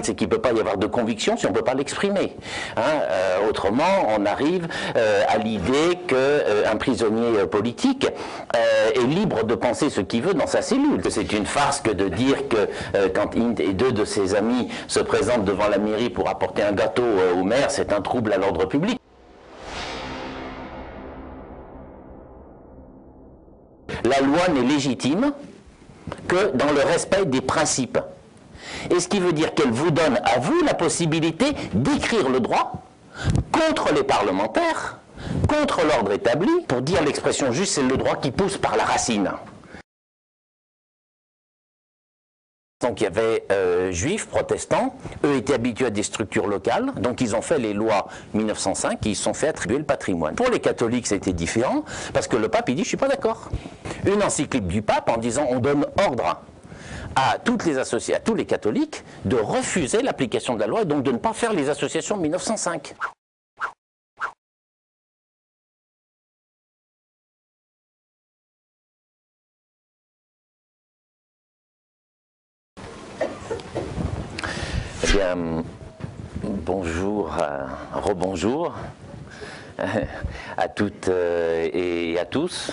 c'est qu'il ne peut pas y avoir de conviction si on ne peut pas l'exprimer. Hein, autrement, on arrive à l'idée qu'un prisonnier politique est libre de penser ce qu'il veut dans sa cellule. C'est une farce que de dire que quand Hind et deux de ses amis se présentent devant la mairie pour apporter un gâteau au maire, c'est un trouble à l'ordre public. La loi n'est légitime que dans le respect des principes. Et ce qui veut dire qu'elle vous donne à vous la possibilité d'écrire le droit contre les parlementaires, contre l'ordre établi. Pour dire l'expression juste, c'est le droit qui pousse par la racine. Donc il y avait juifs, protestants, eux étaient habitués à des structures locales, donc ils ont fait les lois 1905 qui se sont fait attribuer le patrimoine. Pour les catholiques c'était différent, parce que le pape il dit je suis pas d'accord. Une encyclique du pape en disant on donne ordre à toutes les associations, à tous les catholiques de refuser l'application de la loi et donc de ne pas faire les associations 1905. Eh bien, bonjour, rebonjour à toutes et à tous.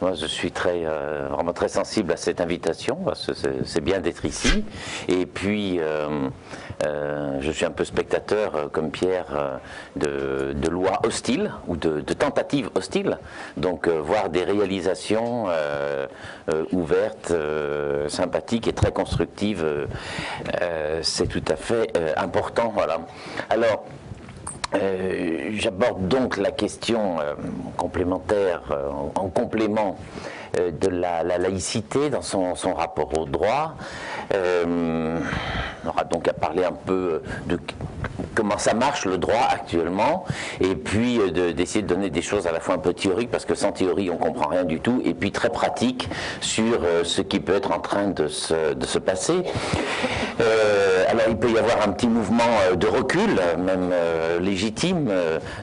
Moi, je suis vraiment très sensible à cette invitation, parce que c'est bien d'être ici. Et puis, je suis un peu spectateur, comme Pierre, de lois hostiles, ou de tentatives hostiles. Donc, voir des réalisations ouvertes, sympathiques et très constructives, c'est tout à fait important. Voilà. Alors, j'aborde donc la question complémentaire, en complément de la laïcité dans son rapport au droit. On aura donc à parler un peu de comment ça marche le droit actuellement, et puis d'essayer de donner des choses à la fois un peu théoriques, parce que sans théorie on ne comprend rien du tout, et puis très pratique sur ce qui peut être en train de se passer. Alors il peut y avoir un petit mouvement de recul, même légitime,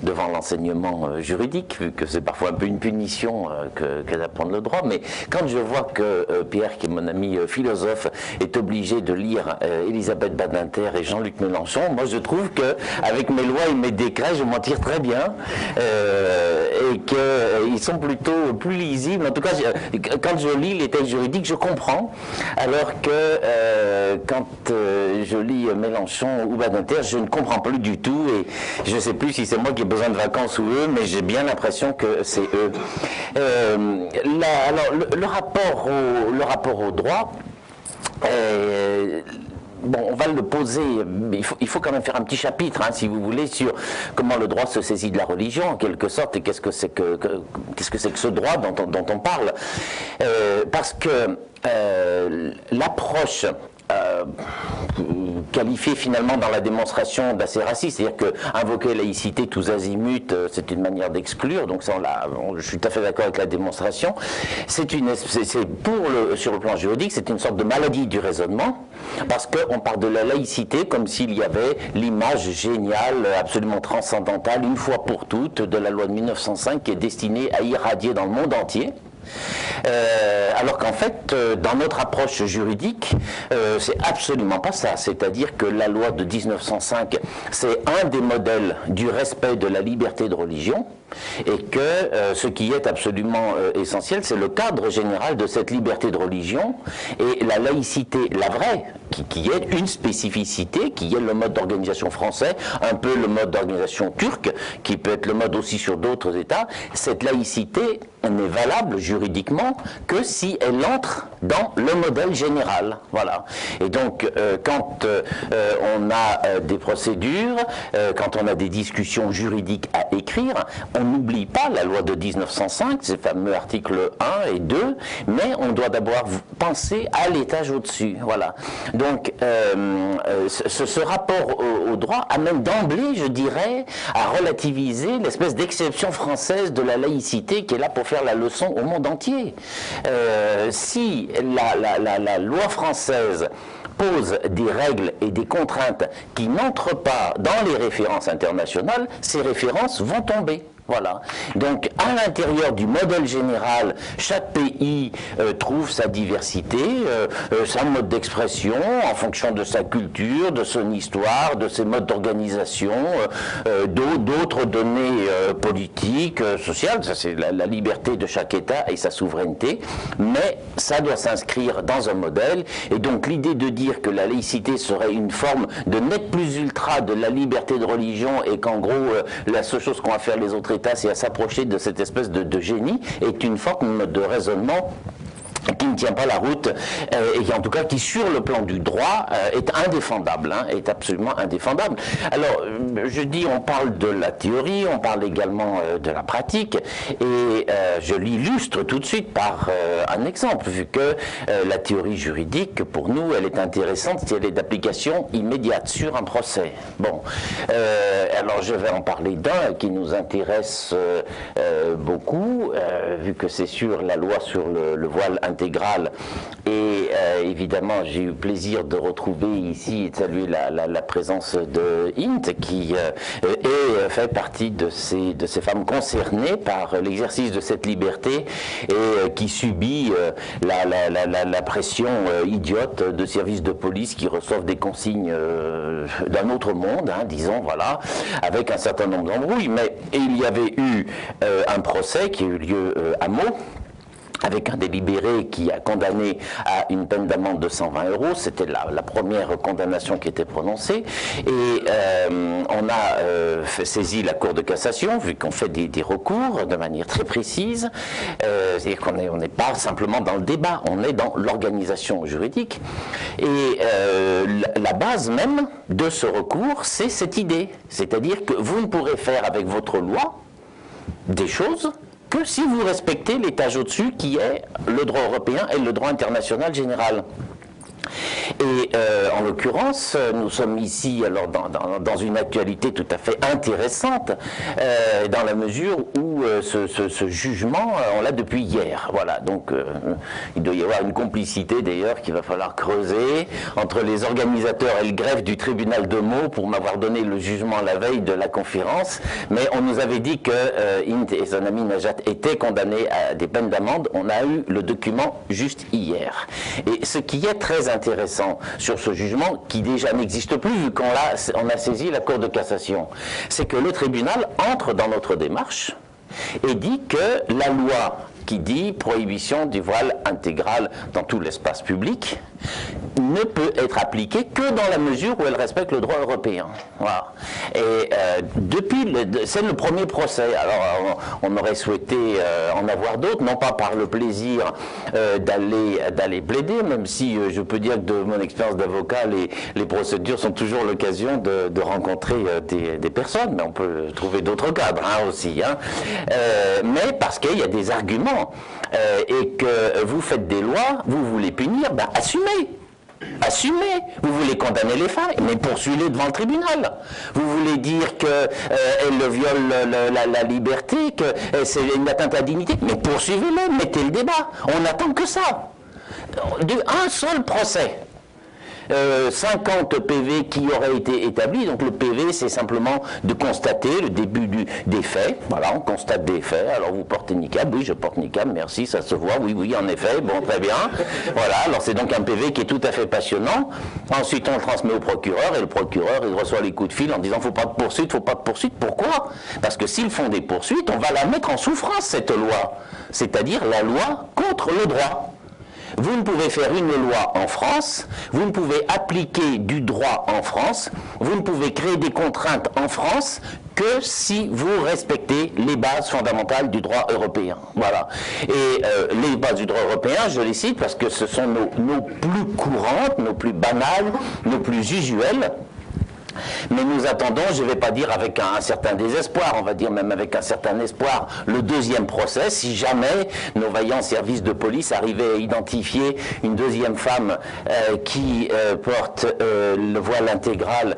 devant l'enseignement juridique, vu que c'est parfois un peu une punition que d'apprendre le droit, mais quand je vois que Pierre, qui est mon ami philosophe, est obligé de lire Elisabeth Badinter et Jean-Luc Mélenchon, moi je trouve qu'avec mes lois et mes décrets, je m'en tire très bien, et qu'ils sont plutôt plus lisibles. En tout cas, quand je lis les textes juridiques, je comprends, alors que quand je lis Mélenchon ou Badinter, je ne comprends plus du tout, et je ne sais plus si c'est moi qui ai besoin de vacances ou eux, mais j'ai bien l'impression que c'est eux. Alors, le rapport au droit, bon, on va le poser, mais il faut quand même faire un petit chapitre, hein, si vous voulez, sur comment le droit se saisit de la religion, en quelque sorte, et qu'est-ce que c'est que ce droit dont on parle. Parce que l'approche qualifié finalement dans la démonstration d'assez raciste, c'est-à-dire que invoquer laïcité tous azimuts, c'est une manière d'exclure, donc ça, je suis tout à fait d'accord avec la démonstration. Sur le plan juridique, c'est une sorte de maladie du raisonnement, parce qu'on parle de la laïcité comme s'il y avait l'image géniale, absolument transcendantale, une fois pour toutes, de la loi de 1905 qui est destinée à irradier dans le monde entier. Alors qu'en fait, dans notre approche juridique, c'est absolument pas ça. C'est-à-dire que la loi de 1905, c'est un des modèles du respect de la liberté de religion, et que ce qui est absolument essentiel, c'est le cadre général de cette liberté de religion, et la laïcité, la vraie, qui est une spécificité, qui est le mode d'organisation français, un peu le mode d'organisation turc, qui peut être le mode aussi sur d'autres États. Cette laïcité n'est valable juridiquement que si elle entre dans le modèle général. Voilà. Et donc, quand on a des procédures, quand on a des discussions juridiques à écrire, on n'oublie pas la loi de 1905, ces fameux articles 1 et 2, mais on doit d'abord penser à l'étage au-dessus. Voilà. Donc, ce rapport au droit amène d'emblée, je dirais, à relativiser l'espèce d'exception française de la laïcité qui est là pour faire la leçon au monde entier. Si la loi française pose des règles et des contraintes qui n'entrent pas dans les références internationales, ces références vont tomber. Voilà. Donc, à l'intérieur du modèle général, chaque pays trouve sa diversité, sa mode d'expression, en fonction de sa culture, de son histoire, de ses modes d'organisation, d'autres données politiques, sociales. Ça, c'est la liberté de chaque État et sa souveraineté. Mais ça doit s'inscrire dans un modèle. Et donc, l'idée de dire que la laïcité serait une forme de net plus ultra de la liberté de religion et qu'en gros, la seule chose qu'ont à faire les autres État, c'est à s'approcher de cette espèce de génie, est une forme de raisonnement qui ne tient pas la route et qui, en tout cas, qui sur le plan du droit est indéfendable, hein, est absolument indéfendable. Alors, je dis, on parle de la théorie, on parle également de la pratique, et je l'illustre tout de suite par un exemple, vu que la théorie juridique, pour nous, elle est intéressante si elle est d'application immédiate sur un procès. Bon, alors je vais en parler d'un qui nous intéresse beaucoup, vu que c'est sur la loi sur le voile intégral, et évidemment j'ai eu plaisir de retrouver ici et de saluer la présence de Int qui fait partie de ces femmes concernées par l'exercice de cette liberté et qui subit la pression idiote de services de police qui reçoivent des consignes d'un autre monde, hein, disons, voilà, avec un certain nombre d'embrouilles. Mais il y avait eu un procès qui a eu lieu à Meaux, avec un délibéré qui a condamné à une peine d'amende de 120 €. C'était la première condamnation qui était prononcée. Et on a saisi la Cour de cassation, vu qu'on fait des recours de manière très précise. C'est-à-dire qu'on n'est pas simplement dans le débat, on est dans l'organisation juridique. Et la base même de ce recours, c'est cette idée. C'est-à-dire que vous ne pourrez faire avec votre loi des choses que si vous respectez l'étage au-dessus qui est le droit européen et le droit international général. Et en l'occurrence, nous sommes ici alors dans une actualité tout à fait intéressante, dans la mesure où ce jugement, on l'a depuis hier. Voilà, donc il doit y avoir une complicité d'ailleurs qu'il va falloir creuser entre les organisateurs et le greffe du tribunal de Meaux pour m'avoir donné le jugement la veille de la conférence. Mais on nous avait dit que Int et son ami Najat étaient condamnés à des peines d'amende. On a eu le document juste hier. Et ce qui est très intéressant sur ce jugement, qui déjà n'existe plus vu qu'on a saisi la Cour de cassation, c'est que le tribunal entre dans notre démarche et dit que la loi qui dit prohibition du voile intégral dans tout l'espace public ne peut être appliquée que dans la mesure où elle respecte le droit européen. Voilà. Et c'est le premier procès. Alors on aurait souhaité en avoir d'autres, non pas par le plaisir d'aller plaider, même si je peux dire que de mon expérience d'avocat, les procédures sont toujours l'occasion de rencontrer des personnes, mais on peut trouver d'autres cadres hein, aussi. Hein. Mais parce qu'il y a des arguments. Et que vous faites des lois, vous voulez punir, ben assumez. Assumez. Vous voulez condamner les femmes, mais poursuivez-les devant le tribunal. Vous voulez dire qu'elles violent la liberté, que c'est une atteinte à la dignité, mais poursuivez-les, mettez le débat. On n'attend que ça. Un seul procès. 50 PV qui auraient été établis. Donc le PV, c'est simplement de constater le début des faits. Voilà, on constate des faits. Alors vous portez niqab, oui, je porte niqab, merci, ça se voit, oui, oui, en effet, bon, très bien. Voilà, alors c'est donc un PV qui est tout à fait passionnant. Ensuite, on le transmet au procureur, et le procureur, il reçoit les coups de fil en disant, faut pas de poursuite, faut pas de poursuite. Pourquoi? Parce que s'ils font des poursuites, on va la mettre en souffrance, cette loi. C'est-à-dire la loi contre le droit. Vous ne pouvez faire une loi en France, vous ne pouvez appliquer du droit en France, vous ne pouvez créer des contraintes en France que si vous respectez les bases fondamentales du droit européen. Voilà. Et les bases du droit européen, je les cite parce que ce sont nos plus courantes, nos plus banales, nos plus usuelles. Mais nous attendons, je ne vais pas dire avec un certain désespoir, on va dire même avec un certain espoir, le deuxième procès, si jamais nos vaillants services de police arrivaient à identifier une deuxième femme qui porte le voile intégral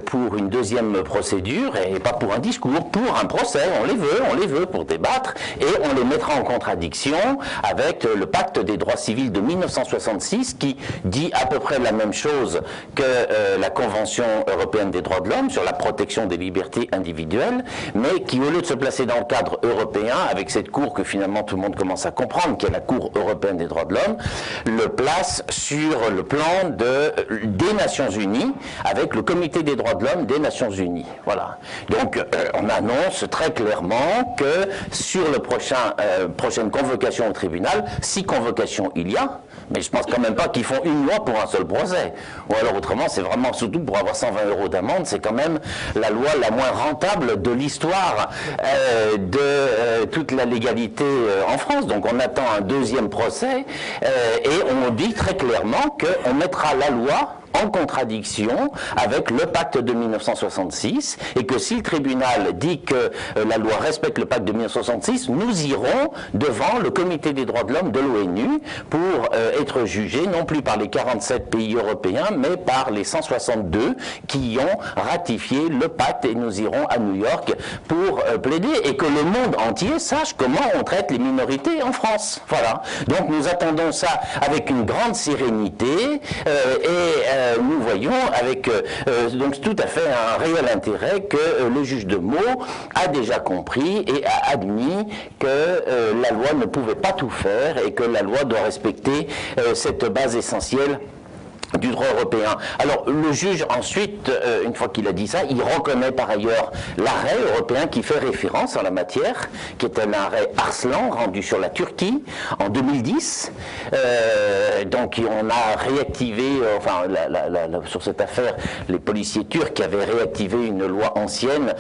pour une deuxième procédure, et pas pour un discours, pour un procès, on les veut pour débattre, et on les mettra en contradiction avec le pacte des droits civils de 1966 qui dit à peu près la même chose que la Convention européenne européenne des droits de l'homme, sur la protection des libertés individuelles, mais qui, au lieu de se placer dans le cadre européen, avec cette cour que finalement tout le monde commence à comprendre, qui est la Cour européenne des droits de l'homme, le place sur le plan des Nations Unies, avec le Comité des droits de l'homme des Nations Unies. Voilà. Donc, on annonce très clairement que sur le prochaine convocation au tribunal, si convocation il y a, mais je pense quand même pas qu'ils font une loi pour un seul procès. Ou alors autrement, c'est vraiment, surtout pour avoir 120 € d'amende, c'est quand même la loi la moins rentable de l'histoire de toute la légalité en France. Donc on attend un deuxième procès et on dit très clairement qu'on mettra la loi en contradiction avec le pacte de 1966 et que si le tribunal dit que la loi respecte le pacte de 1966, nous irons devant le comité des droits de l'homme de l'ONU pour être jugés non plus par les 47 pays européens mais par les 162 qui ont ratifié le pacte et nous irons à New York pour plaider et que le monde entier sache comment on traite les minorités en France. Voilà. Donc nous attendons ça avec une grande sérénité et nous voyons avec donc tout à fait un réel intérêt que le juge de Meaux a déjà compris et a admis que la loi ne pouvait pas tout faire et que la loi doit respecter cette base essentielle du droit européen. Alors le juge ensuite, une fois qu'il a dit ça, il reconnaît par ailleurs l'arrêt européen qui fait référence en la matière, qui est un arrêt Arslan rendu sur la Turquie en 2010. Donc on a réactivé, enfin sur cette affaire, les policiers turcs avaient réactivé une loi ancienne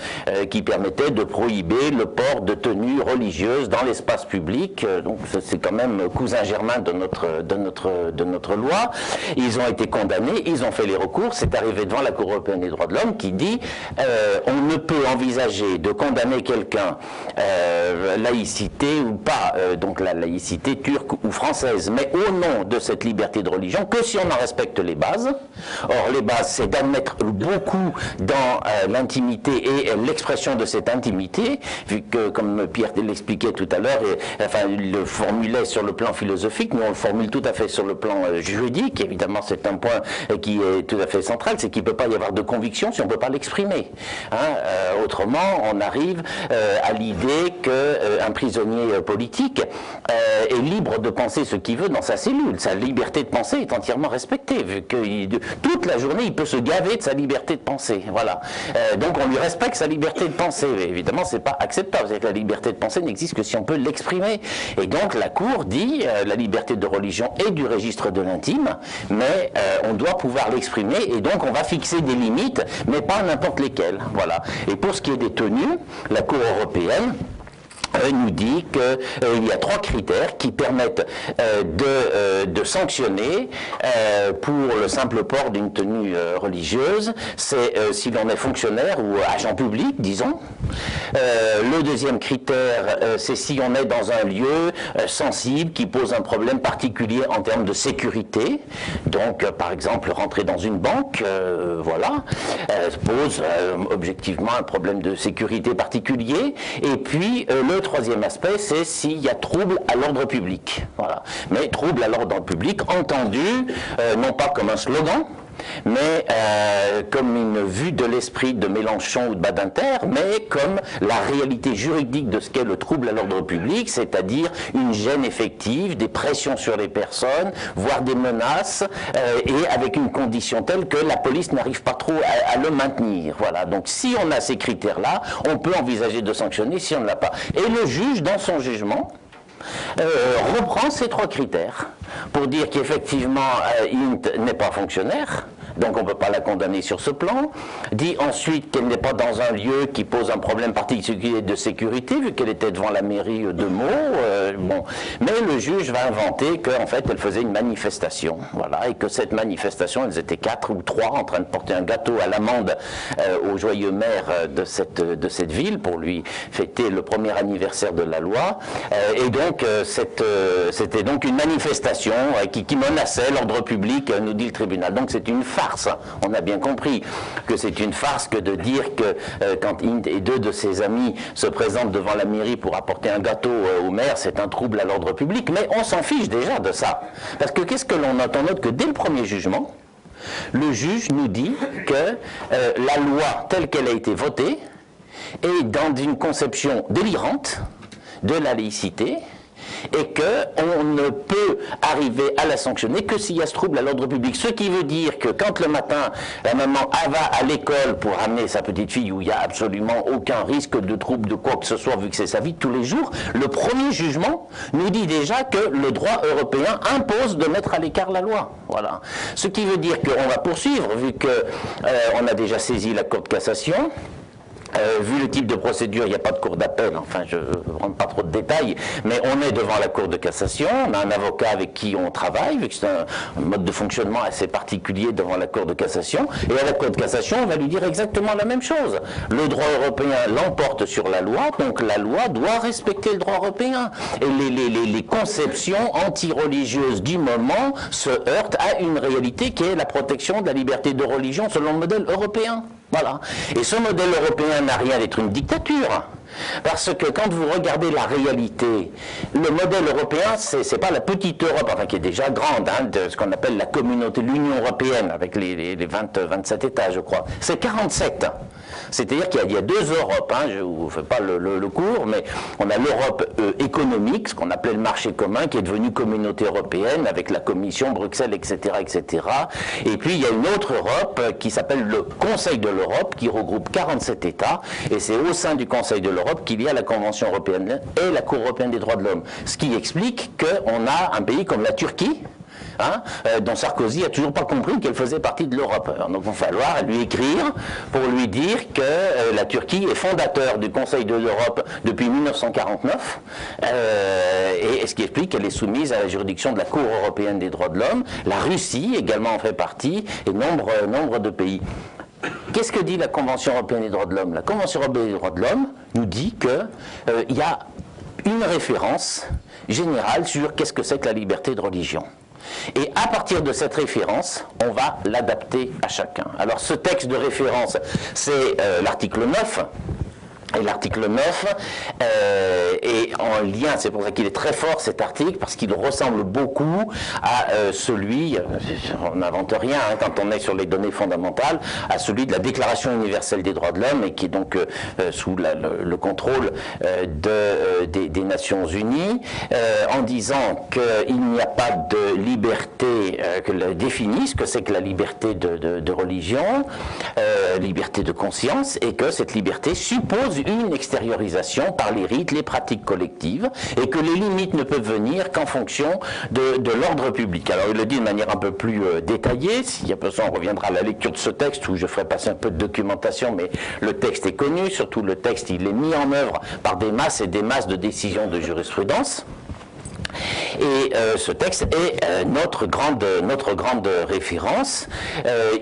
qui permettait de prohiber le port de tenues religieuses dans l'espace public. Donc c'est quand même cousin germain de notre loi. Ils ont été condamnés, ils ont fait les recours, c'est arrivé devant la Cour européenne des droits de l'homme qui dit on ne peut envisager de condamner quelqu'un laïcité ou pas, donc la laïcité turque ou française, mais au nom de cette liberté de religion que si on en respecte les bases. Or les bases c'est d'admettre beaucoup dans l'intimité et l'expression de cette intimité, vu que comme Pierre l'expliquait tout à l'heure, enfin il le formulait sur le plan philosophique, nous on le formule tout à fait sur le plan juridique. Évidemment c'est un point qui est tout à fait central, c'est qu'il ne peut pas y avoir de conviction si on ne peut pas l'exprimer. Autrement, on arrive à l'idée qu'un prisonnier politique est libre de penser ce qu'il veut dans sa cellule. Sa liberté de penser est entièrement respectée, vu que toute la journée, il peut se gaver de sa liberté de penser. Voilà. Donc on lui respecte sa liberté de penser. Mais évidemment, c'est pas acceptable. C'est que la liberté de penser n'existe que si on peut l'exprimer. Et donc la Cour dit la liberté de religion est du registre de l'intime, mais on doit pouvoir l'exprimer et donc on va fixer des limites, mais pas n'importe lesquelles. Voilà. Et pour ce qui est des tenues, la Cour européenne nous dit qu'il y a 3 critères qui permettent de sanctionner pour le simple port d'une tenue religieuse. C'est si l'on est fonctionnaire ou agent public, disons. Le deuxième critère, c'est si on est dans un lieu sensible qui pose un problème particulier en termes de sécurité. Donc, par exemple, rentrer dans une banque, voilà, pose objectivement un problème de sécurité particulier. Et puis, le troisième aspect, c'est s'il y a trouble à l'ordre public. Voilà. Mais trouble à l'ordre public, entendu, non pas comme un slogan, mais comme une vue de l'esprit de Mélenchon ou de Badinter, mais comme la réalité juridique de ce qu'est le trouble à l'ordre public, c'est-à-dire une gêne effective, des pressions sur les personnes, voire des menaces, et avec une condition telle que la police n'arrive pas trop à le maintenir. Voilà. Donc si on a ces critères-là, on peut envisager de sanctionner si on ne l'a pas. Et le juge, dans son jugement, reprend ces 3 critères pour dire qu'effectivement Int n'est pas fonctionnaire, donc on ne peut pas la condamner sur ce plan, dit ensuite qu'elle n'est pas dans un lieu qui pose un problème particulier de sécurité, vu qu'elle était devant la mairie de Meaux, bon. Mais le juge va inventer qu'en fait elle faisait une manifestation, voilà, et que cette manifestation, elles étaient 4 ou 3 en train de porter un gâteau à l'amande au joyeux maire de cette ville pour lui fêter le premier anniversaire de la loi, et donc c'était donc une manifestation qui menaçait l'ordre public, nous dit le tribunal. Donc c'est une farce. On a bien compris que c'est une farce que de dire que quand Int et 2 de ses amis se présentent devant la mairie pour apporter un gâteau au maire, c'est un trouble à l'ordre public, mais on s'en fiche déjà de ça. Parce que qu'est-ce que l'on note? On note que dès le premier jugement, Le juge nous dit que la loi telle qu'elle a été votée est dans une conception délirante de la laïcité, et qu'on ne peut arriver à la sanctionner que s'il y a ce trouble à l'ordre public. Ce qui veut dire que quand le matin, la maman va à l'école pour amener sa petite fille où il n'y a absolument aucun risque de trouble de quoi que ce soit, vu que c'est sa vie de tous les jours, le premier jugement nous dit déjà que le droit européen impose de mettre à l'écart la loi. Voilà. Ce qui veut dire qu'on va poursuivre, vu qu'on a déjà saisi la Cour de cassation. Vu le type de procédure, il n'y a pas de cour d'appel, enfin je ne rentre pas trop de détails, mais on est devant la Cour de cassation, on a un avocat avec qui on travaille, vu que c'est un mode de fonctionnement assez particulier devant la Cour de cassation, et à la Cour de cassation, on va lui dire exactement la même chose. Le droit européen l'emporte sur la loi, donc la loi doit respecter le droit européen. Et les conceptions anti-religieuses du moment se heurtent à une réalité qui est la protection de la liberté de religion selon le modèle européen. Voilà. Et ce modèle européen n'a rien d'être une dictature. Parce que quand vous regardez la réalité, le modèle européen, c'est pas la petite Europe, enfin qui est déjà grande, hein, de ce qu'on appelle la communauté, l'Union européenne, avec les 27 États, je crois. C'est 47. C'est-à-dire qu'il y a deux Europes, hein, je ne vous fais pas le cours, mais on a l'Europe économique, ce qu'on appelait le marché commun, qui est devenu communauté européenne, avec la Commission, Bruxelles, etc., etc. Et puis il y a une autre Europe qui s'appelle le Conseil de l'Europe, qui regroupe 47 États, et c'est au sein du Conseil de l'Europe qu'il y a la Convention européenne et la Cour européenne des droits de l'homme. Ce qui explique qu'on a un pays comme la Turquie, hein, dont Sarkozy n'a toujours pas compris qu'elle faisait partie de l'Europe. Donc il va falloir lui écrire pour lui dire que la Turquie est fondateur du Conseil de l'Europe depuis 1949, et ce qui explique qu'elle est soumise à la juridiction de la Cour européenne des droits de l'homme. La Russie également en fait partie, et nombre de pays. Qu'est-ce que dit la Convention européenne des droits de l'homme? La Convention européenne des droits de l'homme nous dit qu'il y a une référence générale sur qu'est-ce que c'est que la liberté de religion. Et à partir de cette référence, on va l'adapter à chacun. Alors ce texte de référence, c'est l'article 9. Et l'article 9 est en lien, c'est pour ça qu'il est très fort cet article, parce qu'il ressemble beaucoup à celui, on n'invente rien hein, quand on est sur les données fondamentales, à celui de la Déclaration universelle des droits de l'homme, et qui est donc sous le contrôle des Nations Unies, en disant qu'il n'y a pas de liberté que définisse ce que c'est que la liberté de religion, liberté de conscience, et que cette liberté suppose une extériorisation par les rites, les pratiques collectives, et que les limites ne peuvent venir qu'en fonction de l'ordre public. Alors il le dit de manière un peu plus détaillée, s'il y a besoin on reviendra à la lecture de ce texte où je ferai passer un peu de documentation, mais le texte est connu, surtout le texte il est mis en œuvre par des masses et des masses de décisions de jurisprudence. Et ce texte est notre grande référence.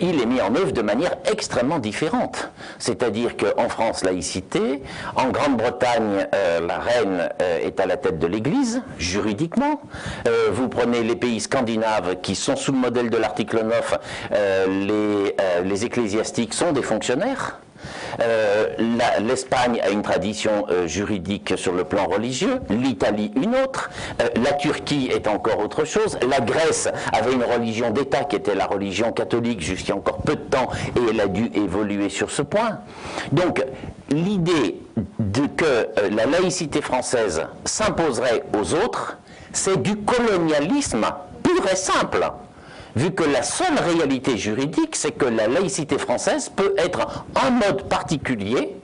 Il est mis en œuvre de manière extrêmement différente. C'est-à-dire qu'en France, laïcité, en Grande-Bretagne, la reine est à la tête de l'Église, juridiquement. Vous prenez les pays scandinaves qui sont sous le modèle de l'article 9, les ecclésiastiques sont des fonctionnaires. L'Espagne a une tradition juridique sur le plan religieux, l'Italie une autre, la Turquie est encore autre chose, la Grèce avait une religion d'État qui était la religion catholique jusqu'il y a encore peu de temps, et elle a dû évoluer sur ce point. Donc l'idée que la laïcité française s'imposerait aux autres, c'est du colonialisme pur et simple. Vu que la seule réalité juridique, c'est que la laïcité française peut être un mode particulier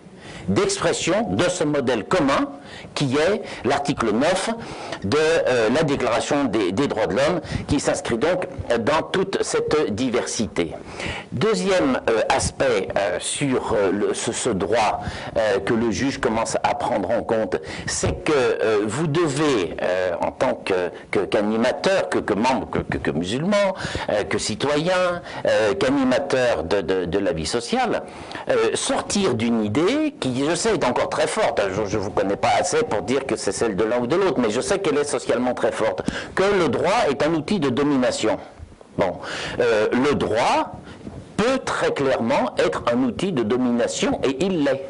d'expression de ce modèle commun qui est l'article 9 de la Déclaration des droits de l'homme, qui s'inscrit donc dans toute cette diversité. Deuxième aspect sur ce droit que le juge commence à prendre en compte, c'est que vous devez, en tant qu'animateur, que membre, que musulman, que citoyen, qu'animateur de la vie sociale, sortir d'une idée qui, je sais, est encore très forte. Je ne vous connais pas assez pour dire que c'est celle de l'un ou de l'autre, mais je sais qu'elle est socialement très forte, que le droit est un outil de domination. Bon, le droit peut très clairement être un outil de domination, et il l'est.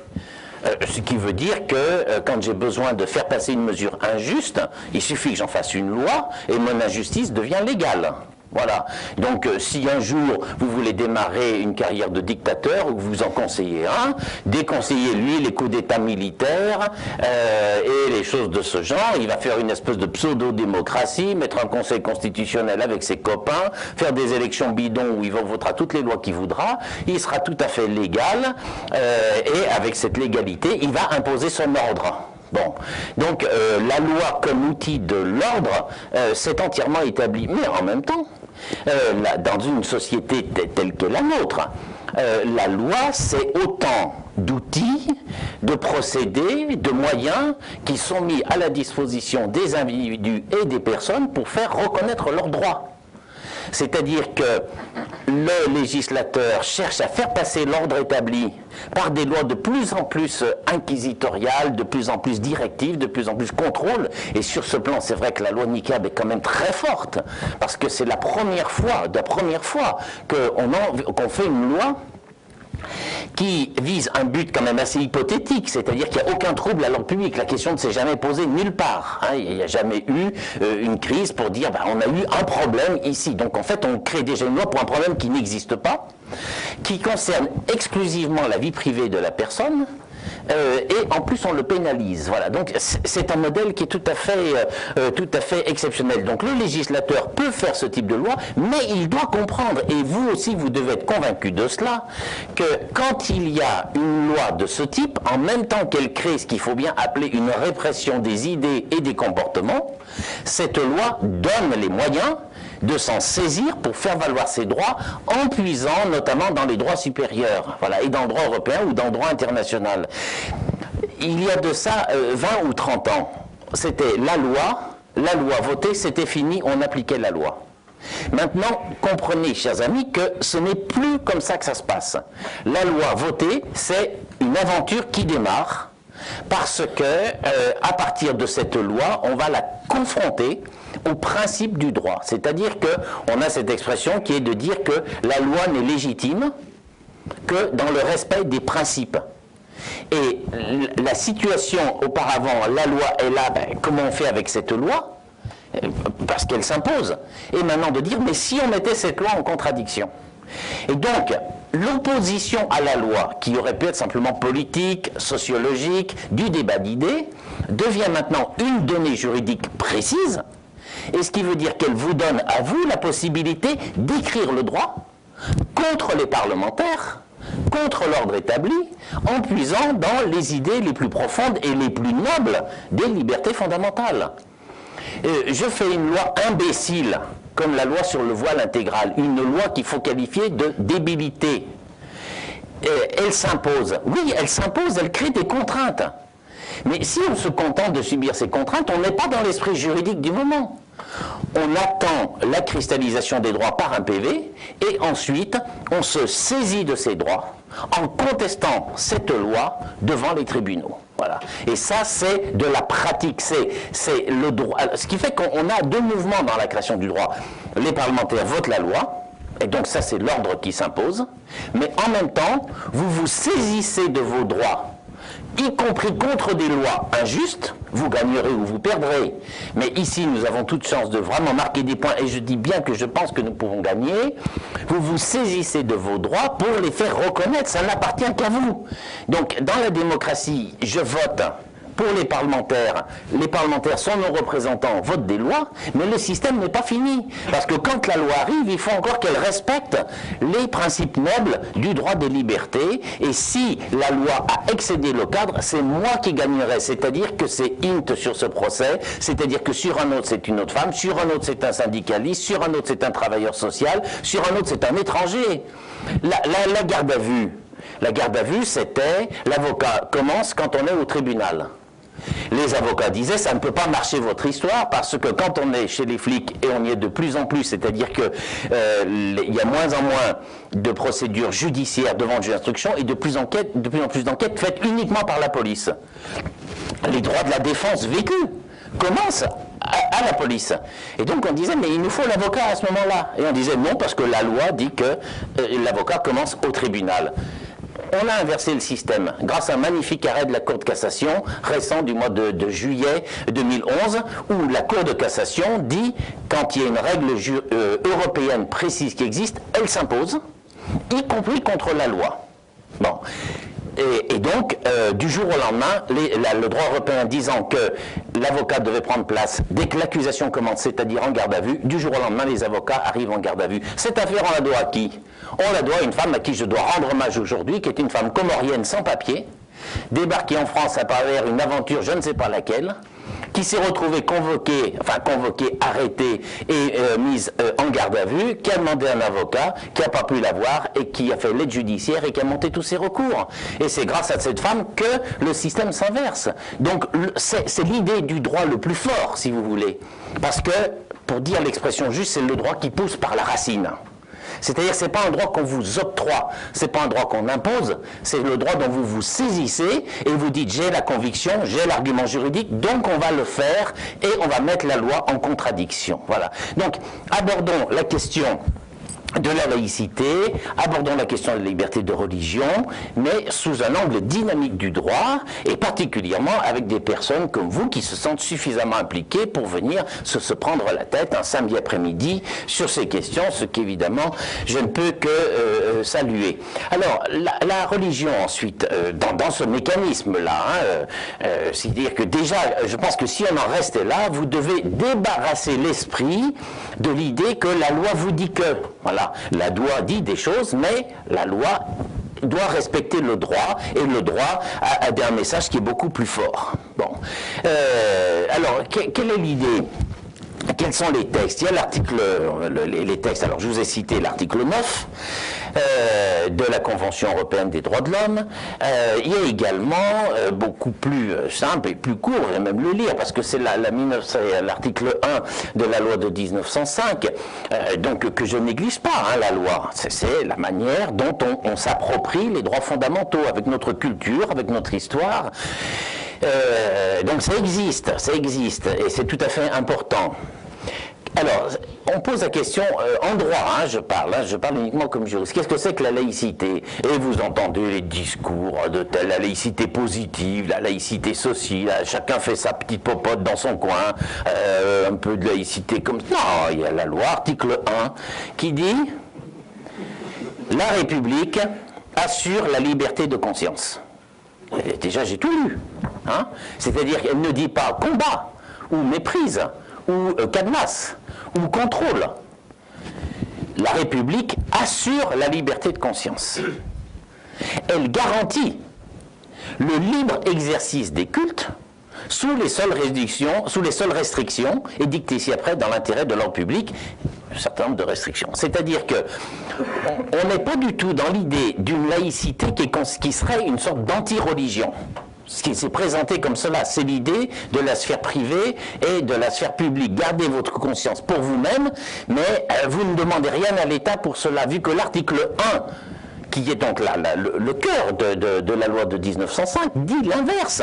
Ce qui veut dire que quand j'ai besoin de faire passer une mesure injuste, il suffit que j'en fasse une loi, et mon injustice devient légale. Voilà. Donc, si un jour vous voulez démarrer une carrière de dictateur, ou vous en conseillez un, déconseillez-lui les coups d'État militaires et les choses de ce genre. Il va faire une espèce de pseudo-démocratie, mettre un conseil constitutionnel avec ses copains, faire des élections bidons où il votera toutes les lois qu'il voudra. Il sera tout à fait légal et avec cette légalité, il va imposer son ordre. Bon, donc la loi comme outil de l'ordre, c'est entièrement établi. Mais en même temps, dans une société telle que la nôtre, la loi, c'est autant d'outils, de procédés, de moyens qui sont mis à la disposition des individus et des personnes pour faire reconnaître leurs droits. C'est-à-dire que le législateur cherche à faire passer l'ordre établi par des lois de plus en plus inquisitoriales, de plus en plus directives, de plus en plus contrôle. Et sur ce plan, c'est vrai que la loi NICAB est quand même très forte, parce que c'est la première fois qu'on fait une loi qui vise un but quand même assez hypothétique, c'est-à-dire qu'il n'y a aucun trouble à l'ordre public. La question ne s'est jamais posée nulle part. Hein. Il n'y a jamais eu une crise pour dire on a eu un problème ici. Donc en fait, on crée déjà une loi pour un problème qui n'existe pas, qui concerne exclusivement la vie privée de la personne, et en plus on le pénalise. Voilà. Donc c'est un modèle qui est tout à fait exceptionnel. Donc le législateur peut faire ce type de loi, mais il doit comprendre, et vous aussi vous devez être convaincu de cela, que quand il y a une loi de ce type, en même temps qu'elle crée ce qu'il faut bien appeler une répression des idées et des comportements, cette loi donne les moyens de s'en saisir pour faire valoir ses droits en puisant notamment dans les droits supérieurs, voilà, et dans le droit européen ou dans le droit international. Il y a de ça 20 ou 30 ans, c'était la loi votée, c'était fini, on appliquait la loi. Maintenant, comprenez, chers amis, que ce n'est plus comme ça que ça se passe. La loi votée, c'est une aventure qui démarre, parce que à partir de cette loi, on va la confronter au principe du droit. C'est-à-dire qu'on a cette expression qui est de dire que la loi n'est légitime que dans le respect des principes. Et la situation auparavant, la loi est là, comment on fait avec cette loi? Parce qu'elle s'impose. Et maintenant de dire, mais si on mettait cette loi en contradiction? Et donc, l'opposition à la loi, qui aurait pu être simplement politique, sociologique, du débat d'idées, devient maintenant une donnée juridique précise, et ce qui veut dire qu'elle vous donne à vous la possibilité d'écrire le droit contre les parlementaires, contre l'ordre établi, en puisant dans les idées les plus profondes et les plus nobles des libertés fondamentales. Je fais une loi imbécile, comme la loi sur le voile intégral, une loi qu'il faut qualifier de débilité. Elle s'impose. Oui, elle s'impose, elle crée des contraintes. Mais si on se contente de subir ces contraintes, on n'est pas dans l'esprit juridique du moment. On attend la cristallisation des droits par un PV, et ensuite, on se saisit de ces droits en contestant cette loi devant les tribunaux. Voilà. Et ça, c'est de la pratique, c'est le droit. Ce qui fait qu'on a deux mouvements dans la création du droit. Les parlementaires votent la loi, et donc ça, c'est l'ordre qui s'impose, mais en même temps, vous vous saisissez de vos droits, y compris contre des lois injustes, vous gagnerez ou vous perdrez. Mais ici, nous avons toute chance de vraiment marquer des points, et je dis bien que je pense que nous pouvons gagner. Vous vous saisissez de vos droits pour les faire reconnaître, ça n'appartient qu'à vous. Donc, dans la démocratie, je vote pour les parlementaires sont nos représentants, votent des lois, mais le système n'est pas fini. Parce que quand la loi arrive, il faut encore qu'elle respecte les principes nobles du droit des libertés. Et si la loi a excédé le cadre, c'est moi qui gagnerai. C'est-à-dire que c'est int sur ce procès, c'est-à-dire que sur un autre c'est une autre femme, sur un autre c'est un syndicaliste, sur un autre c'est un travailleur social, sur un autre c'est un étranger. La garde à vue. La garde à vue, c'était l'avocat commence quand on est au tribunal. Les avocats disaient, ça ne peut pas marcher votre histoire, parce que quand on est chez les flics, et on y est de plus en plus, c'est-à-dire qu'il y a moins en moins de procédures judiciaires devant le juge d'instruction, et de plus en plus d'enquêtes faites uniquement par la police. Les droits de la défense vécus commencent à la police. Et donc on disait, mais il nous faut l'avocat à ce moment-là. Et on disait non, parce que la loi dit que l'avocat commence au tribunal. on a inversé le système grâce à un magnifique arrêt de la Cour de cassation récent du mois de juillet 2011, où la Cour de cassation dit, quand il y a une règle européenne précise qui existe, elle s'impose, y compris contre la loi. Bon. Et donc, du jour au lendemain, le droit européen disant que l'avocat devait prendre place dès que l'accusation commence, c'est-à-dire en garde à vue, du jour au lendemain, les avocats arrivent en garde à vue. Cette affaire, on la doit à qui? On la doit à une femme à qui je dois rendre hommage aujourd'hui, qui est une femme comorienne sans papier, débarquée en France à travers une aventure, je ne sais pas laquelle, qui s'est retrouvée convoquée, arrêtée et mise en garde à vue, qui a demandé un avocat, qui n'a pas pu l'avoir et qui a fait l'aide judiciaire et qui a monté tous ses recours. Et c'est grâce à cette femme que le système s'inverse. Donc c'est l'idée du droit le plus fort, si vous voulez. Parce que, pour dire l'expression juste, c'est le droit qui pousse par la racine. C'est-à-dire, ce n'est pas un droit qu'on vous octroie, ce n'est pas un droit qu'on impose, c'est le droit dont vous vous saisissez et vous dites j'ai la conviction, j'ai l'argument juridique, donc on va le faire et on va mettre la loi en contradiction. Voilà. Donc, abordons la question de la laïcité, abordons la question de la liberté de religion, mais sous un angle dynamique du droit, et particulièrement avec des personnes comme vous qui se sentent suffisamment impliquées pour venir se prendre la tête un samedi après-midi sur ces questions, ce qu'évidemment je ne peux que saluer. Alors, la religion ensuite, dans ce mécanisme-là, c'est-à-dire que déjà, je pense que si on en restait là, vous devez débarrasser l'esprit de l'idée que la loi vous dit que, voilà. La loi dit des choses, mais la loi doit respecter le droit, et le droit a un message qui est beaucoup plus fort. Bon. Alors, quelle est l'idée ? Quels sont les textes? Il y a l'article, les textes, alors je vous ai cité l'article 9 de la Convention européenne des droits de l'homme. Il y a également, beaucoup plus simple et plus court, je vais même le lire, parce que c'est l'article 1 de la loi de 1905, donc que je néglige pas, hein, la loi. C'est la manière dont on s'approprie les droits fondamentaux, avec notre culture, avec notre histoire. Donc ça existe, et c'est tout à fait important. Alors, on pose la question, en droit, hein, je parle uniquement comme juriste, qu'est-ce que c'est que la laïcité? Et vous entendez les discours de la laïcité positive, la laïcité sociale, chacun fait sa petite popote dans son coin, un peu de laïcité comme ça. Non, il y a la loi, article 1, qui dit « La République assure la liberté de conscience ». Déjà, j'ai tout lu. Hein, c'est-à-dire qu'elle ne dit pas combat, ou méprise, ou cadenasse, ou contrôle. La République assure la liberté de conscience. Elle garantit le libre exercice des cultes sous les seules restrictions, édictées ici après dans l'intérêt de l'ordre public, un certain nombre de restrictions. C'est-à-dire que on n'est pas du tout dans l'idée d'une laïcité qui serait une sorte d'anti-religion. Ce qui s'est présenté comme cela, c'est l'idée de la sphère privée et de la sphère publique. Gardez votre conscience pour vous-même, mais vous ne demandez rien à l'État pour cela, vu que l'article 1, qui est donc le cœur de la loi de 1905, dit l'inverse.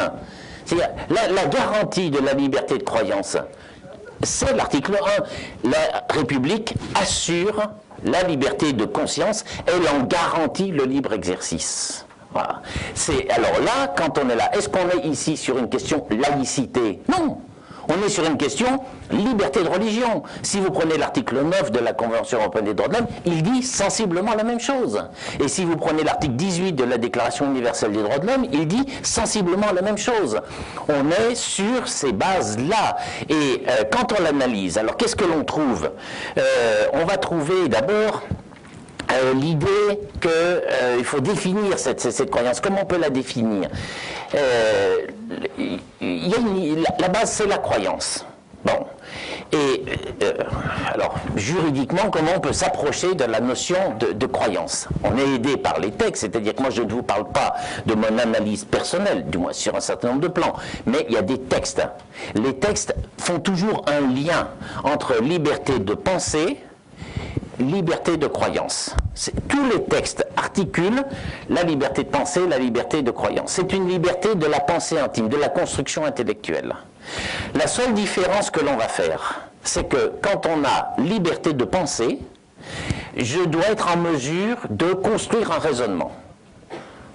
C'est-à-dire la garantie de la liberté de croyance, c'est l'article 1. La République assure la liberté de conscience, elle en garantit le libre exercice. Voilà. Alors là, quand on est là, est-ce qu'on est ici sur une question laïcité? Non. On est sur une question liberté de religion. Si vous prenez l'article 9 de la Convention européenne des droits de l'homme, il dit sensiblement la même chose. Et si vous prenez l'article 18 de la Déclaration universelle des droits de l'homme, il dit sensiblement la même chose. On est sur ces bases-là. Et quand on l'analyse, alors qu'est-ce que l'on trouve? On va trouver d'abord l'idée qu'il faut définir cette croyance. Comment on peut la définir? La base, c'est la croyance. Bon. Et alors, juridiquement, comment on peut s'approcher de la notion de croyance? On est aidé par les textes, c'est-à-dire que moi, je ne vous parle pas de mon analyse personnelle, du moins sur un certain nombre de plans, mais il y a des textes. Les textes font toujours un lien entre liberté de pensée, liberté de croyance. Tous les textes articulent la liberté de pensée, la liberté de croyance. C'est une liberté de la pensée intime, de la construction intellectuelle. La seule différence que l'on va faire, c'est que quand on a liberté de penser, je dois être en mesure de construire un raisonnement.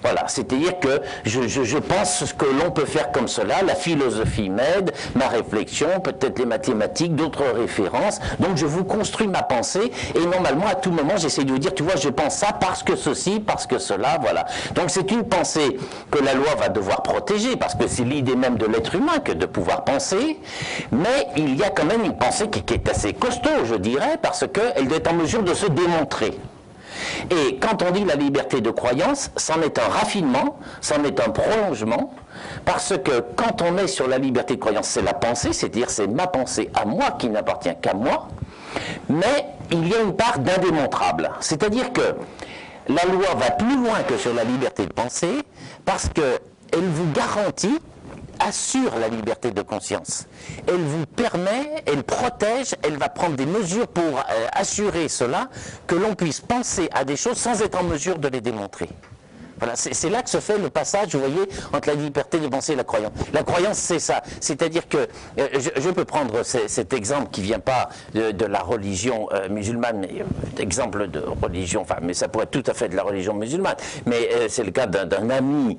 Voilà, c'est-à-dire que je pense que l'on peut faire comme cela, la philosophie m'aide, ma réflexion, peut-être les mathématiques, d'autres références, donc je vous construis ma pensée, et normalement à tout moment j'essaie de vous dire, tu vois, je pense ça parce que ceci, parce que cela, voilà. Donc c'est une pensée que la loi va devoir protéger, parce que c'est l'idée même de l'être humain que de pouvoir penser, mais il y a quand même une pensée qui est assez costaud, je dirais, parce qu'elle doit être en mesure de se démontrer. Et quand on dit la liberté de croyance, c'en est un raffinement, c'en est un prolongement, parce que quand on est sur la liberté de croyance, c'est la pensée, c'est-à-dire c'est ma pensée à moi qui n'appartient qu'à moi, mais il y a une part d'indémontrable. C'est-à-dire que la loi va plus loin que sur la liberté de penser, parce qu'elle vous garantit, assure la liberté de conscience. Elle vous permet, elle protège, elle va prendre des mesures pour assurer cela, que l'on puisse penser à des choses sans être en mesure de les démontrer. Voilà, c'est là que se fait le passage, vous voyez, entre la liberté de penser et la croyance. La croyance, c'est ça. C'est-à-dire que, je peux prendre cet exemple qui ne vient pas de la religion musulmane, mais exemple de religion, enfin, mais ça pourrait être tout à fait de la religion musulmane. Mais c'est le cas d'un ami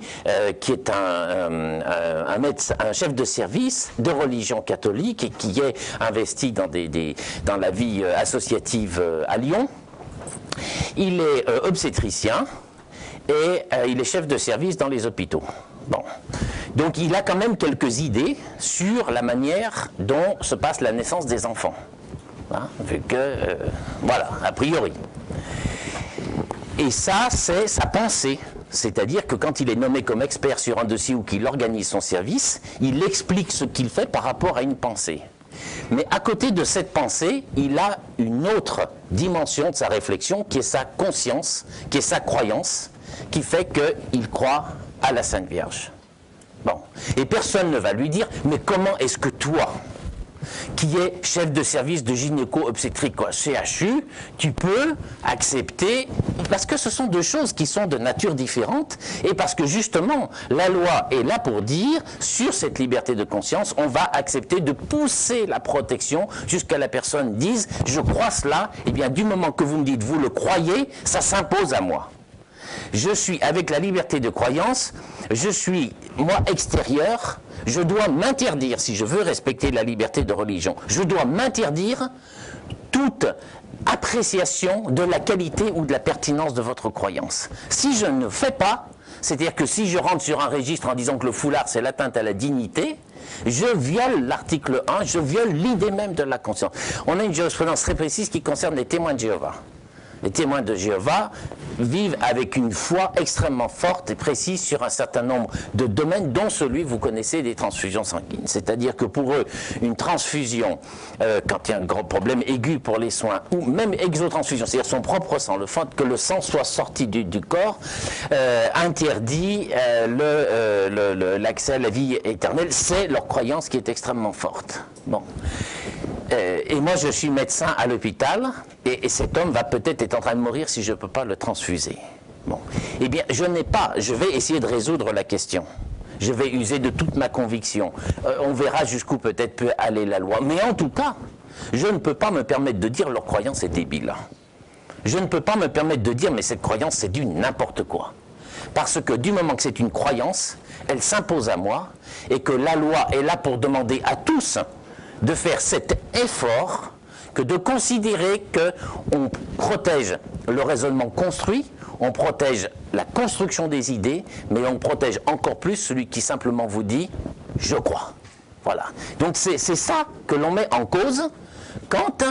qui est un médecin, un chef de service de religion catholique et qui est investi dans la vie associative à Lyon. Il est obstétricien. Et il est chef de service dans les hôpitaux. Bon. Donc il a quand même quelques idées sur la manière dont se passe la naissance des enfants. Hein, vu que, voilà, a priori. Et ça, c'est sa pensée. C'est-à-dire que quand il est nommé comme expert sur un dossier ou qu'il organise son service, il explique ce qu'il fait par rapport à une pensée. Mais à côté de cette pensée, il a une autre dimension de sa réflexion qui est sa conscience, qui est sa croyance, qui fait qu'il croit à la Sainte Vierge. Bon. Et personne ne va lui dire, mais comment est-ce que toi, qui es chef de service de gynéco-obstétrique CHU, tu peux accepter, parce que ce sont deux choses qui sont de nature différente, et parce que justement, la loi est là pour dire, sur cette liberté de conscience, on va accepter de pousser la protection jusqu'à la personne dise, je crois cela, et bien du moment que vous me dites, vous le croyez, ça s'impose à moi. Je suis, avec la liberté de croyance, je suis, moi, extérieur, je dois m'interdire, si je veux respecter la liberté de religion, je dois m'interdire toute appréciation de la qualité ou de la pertinence de votre croyance. Si je ne fais pas, c'est-à-dire que si je rentre sur un registre en disant que le foulard c'est l'atteinte à la dignité, je viole l'article 1, je viole l'idée même de la conscience. On a une jurisprudence très précise qui concerne les témoins de Jéhovah. Les témoins de Jéhovah vivent avec une foi extrêmement forte et précise sur un certain nombre de domaines, dont celui, vous connaissez, des transfusions sanguines. C'est-à-dire que pour eux, une transfusion, quand il y a un grand problème aigu pour les soins, ou même exotransfusion, c'est-à-dire son propre sang, le fait que le sang soit sorti du corps, interdit l'accès à la vie éternelle. C'est leur croyance qui est extrêmement forte. Bon. Et moi, je suis médecin à l'hôpital, et cet homme va peut-être être en train de mourir si je ne peux pas le transfuser. Bon. Eh bien, je vais essayer de résoudre la question. Je vais user de toute ma conviction. On verra jusqu'où peut-être peut aller la loi. Mais en tout cas, je ne peux pas me permettre de dire leur croyance est débile. Je ne peux pas me permettre de dire, mais cette croyance, c'est du n'importe quoi. Parce que du moment que c'est une croyance, elle s'impose à moi, et que la loi est là pour demander à tous de faire cet effort que de considérer qu'on protège le raisonnement construit, on protège la construction des idées, mais on protège encore plus celui qui simplement vous dit « je crois ». Voilà. Donc c'est ça que l'on met en cause quand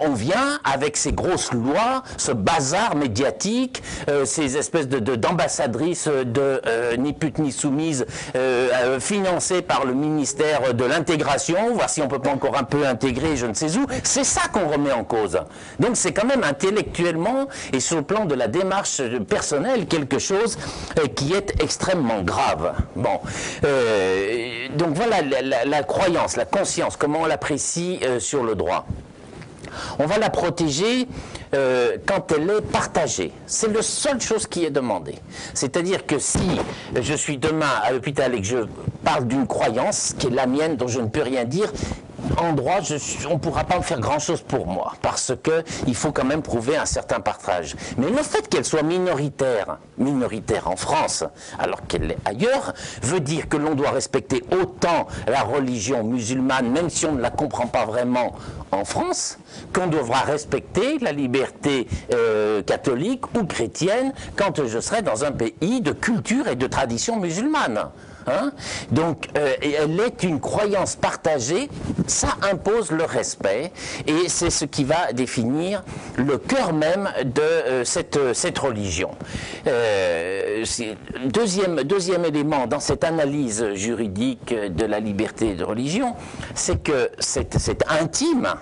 on vient avec ces grosses lois, ce bazar médiatique, ces espèces d'ambassadrices ni putes ni soumises financées par le ministère de l'intégration, voir si on ne peut pas encore un peu intégrer je ne sais où, c'est ça qu'on remet en cause. Donc c'est quand même intellectuellement et sur le plan de la démarche personnelle quelque chose qui est extrêmement grave. Bon, donc voilà la croyance, la conscience, comment on l'apprécie sur le droit. On va la protéger quand elle est partagée. C'est la seule chose qui est demandée. C'est-à-dire que si je suis demain à l'hôpital et que je parle d'une croyance qui est la mienne, dont je ne peux rien dire, en droit, on ne pourra pas faire grand-chose pour moi, parce qu'il faut quand même prouver un certain partage. Mais le fait qu'elle soit minoritaire en France, alors qu'elle l'est ailleurs, veut dire que l'on doit respecter autant la religion musulmane, même si on ne la comprend pas vraiment en France, qu'on devra respecter la liberté catholique ou chrétienne quand je serai dans un pays de culture et de tradition musulmane. Hein? Donc, elle est une croyance partagée, ça impose le respect, et c'est ce qui va définir le cœur même de cette religion. Deuxième élément dans cette analyse juridique de la liberté de religion, c'est que c'est intime,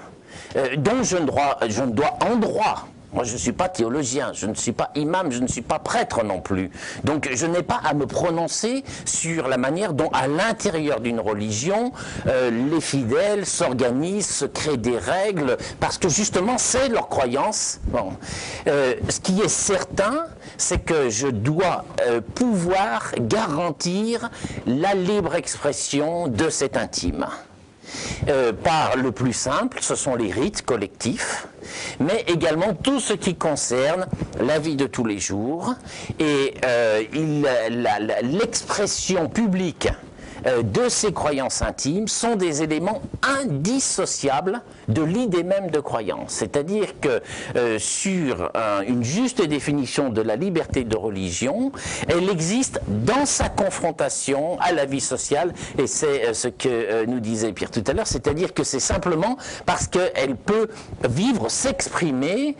dont je ne dois en droit. Moi, je ne suis pas théologien, je ne suis pas imam, je ne suis pas prêtre non plus. Donc, je n'ai pas à me prononcer sur la manière dont, à l'intérieur d'une religion, les fidèles s'organisent, se créent des règles, parce que justement, c'est leur croyance. Bon. Ce qui est certain, c'est que je dois pouvoir garantir la libre expression de cet intime. Par le plus simple, ce sont les rites collectifs, mais également tout ce qui concerne la vie de tous les jours et l'expression publique de ces croyances intimes sont des éléments indissociables de l'idée même de croyance. C'est-à-dire que sur une juste définition de la liberté de religion, elle existe dans sa confrontation à la vie sociale, et c'est ce que nous disait Pierre tout à l'heure, c'est-à-dire que c'est simplement parce qu'elle peut vivre, s'exprimer,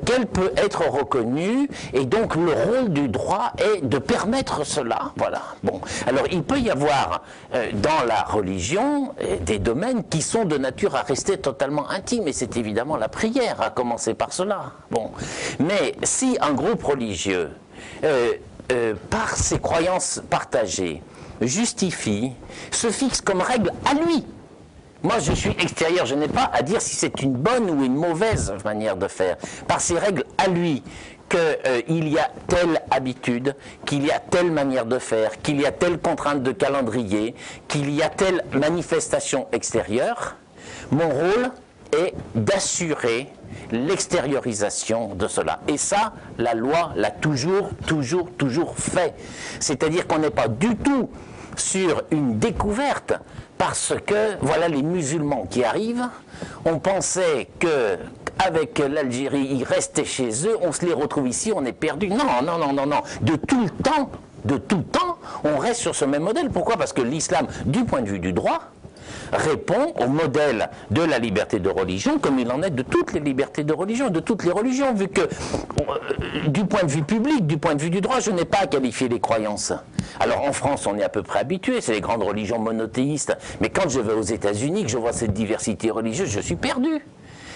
qu'elle peut être reconnue, et donc le rôle du droit est de permettre cela. Voilà. Bon. Alors il peut y avoir dans la religion des domaines qui sont de nature à rester totalement intimes, et c'est évidemment la prière, à commencer par cela. Bon. Mais si un groupe religieux, par ses croyances partagées, justifie, se fixe comme règle à lui, moi je suis extérieur, je n'ai pas à dire si c'est une bonne ou une mauvaise manière de faire, par ses règles à lui, qu'il y a telle habitude, qu'il y a telle manière de faire, qu'il y a telle contrainte de calendrier, qu'il y a telle manifestation extérieure, mon rôle est d'assurer l'extériorisation de cela. Et ça, la loi l'a toujours fait. C'est-à-dire qu'on n'est pas du tout sur une découverte, parce que, voilà les musulmans qui arrivent, on pensait que avec l'Algérie, ils restaient chez eux, on se les retrouve ici, on est perdu. Non. De tout temps, on reste sur ce même modèle. Pourquoi? Parce que l'islam, du point de vue du droit, répond au modèle de la liberté de religion, comme il en est de toutes les libertés de religion, de toutes les religions, vu que, du point de vue public, du point de vue du droit, je n'ai pas à qualifier les croyances. Alors en France, on est à peu près habitué, c'est les grandes religions monothéistes, mais quand je vais aux États-Unis, que je vois cette diversité religieuse, je suis perdu.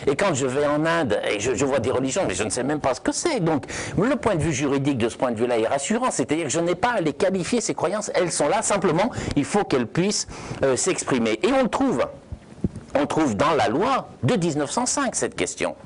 Et quand je vais en Inde, et je vois des religions, mais je ne sais même pas ce que c'est. Donc, le point de vue juridique de ce point de vue-là est rassurant. C'est-à-dire que je n'ai pas à les qualifier, ces croyances, elles sont là. Simplement, il faut qu'elles puissent s'exprimer. Et on le trouve. On trouve dans la loi de 1905 cette question.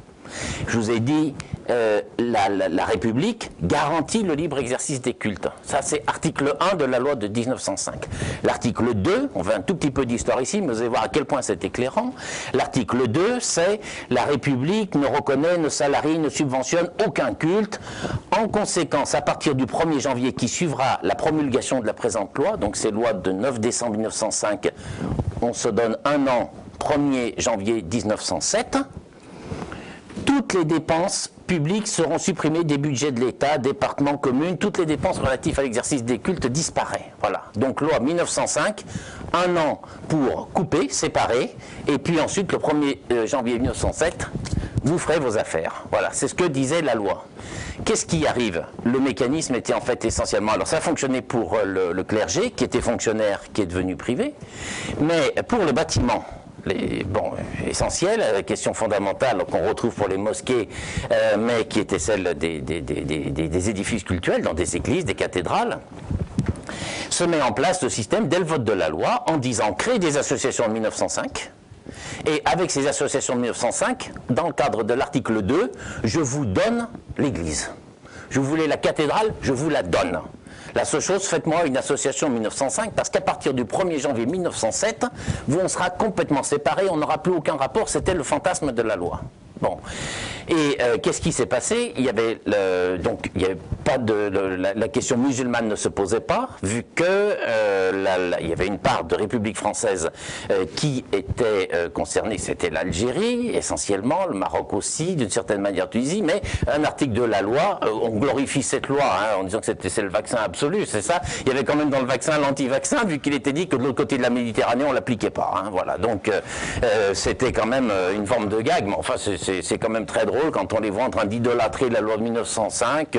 Je vous ai dit, la République garantit le libre exercice des cultes. Ça, c'est article 1 de la loi de 1905. L'article 2, on fait un tout petit peu d'histoire ici, mais vous allez voir à quel point c'est éclairant. L'article 2, c'est la République ne reconnaît, ne salarie, ne subventionne aucun culte. En conséquence, à partir du 1er janvier qui suivra la promulgation de la présente loi, donc c'est loi de 9 décembre 1905, on se donne un an, 1er janvier 1907, toutes les dépenses publiques seront supprimées des budgets de l'État, départements, communes, toutes les dépenses relatives à l'exercice des cultes disparaissent. Voilà. Donc loi 1905, un an pour couper, séparer, et puis ensuite le 1er janvier 1907, vous ferez vos affaires. Voilà, c'est ce que disait la loi. Qu'est-ce qui arrive? Le mécanisme était en fait essentiellement... Alors ça fonctionnait pour le clergé, qui était fonctionnaire, qui est devenu privé, mais pour le bâtiment... essentiel, question fondamentale qu'on retrouve pour les mosquées, mais qui était celle des édifices cultuels, dans des églises, des cathédrales, se met en place le système dès le vote de la loi en disant créer des associations en 1905, et avec ces associations de 1905, dans le cadre de l'article 2, je vous donne l'église. Je voulais la cathédrale, je vous la donne. La seule chose, faites-moi une association en 1905, parce qu'à partir du 1er janvier 1907, on sera complètement séparés, on n'aura plus aucun rapport, c'était le fantasme de la loi. Bon. Et qu'est-ce qui s'est passé? Il y avait donc il y avait pas la question musulmane ne se posait pas, vu que il y avait une part de République française qui était concernée, c'était l'Algérie essentiellement, le Maroc aussi, d'une certaine manière Tunisie, mais un article de la loi, on glorifie cette loi hein, en disant que c'est le vaccin absolu, c'est ça. Il y avait quand même dans le vaccin l'anti-vaccin, vu qu'il était dit que de l'autre côté de la Méditerranée on l'appliquait pas. Hein, voilà, donc c'était quand même une forme de gag, mais enfin c'est quand même très drôle quand on les voit en train d'idolâtrer la loi de 1905,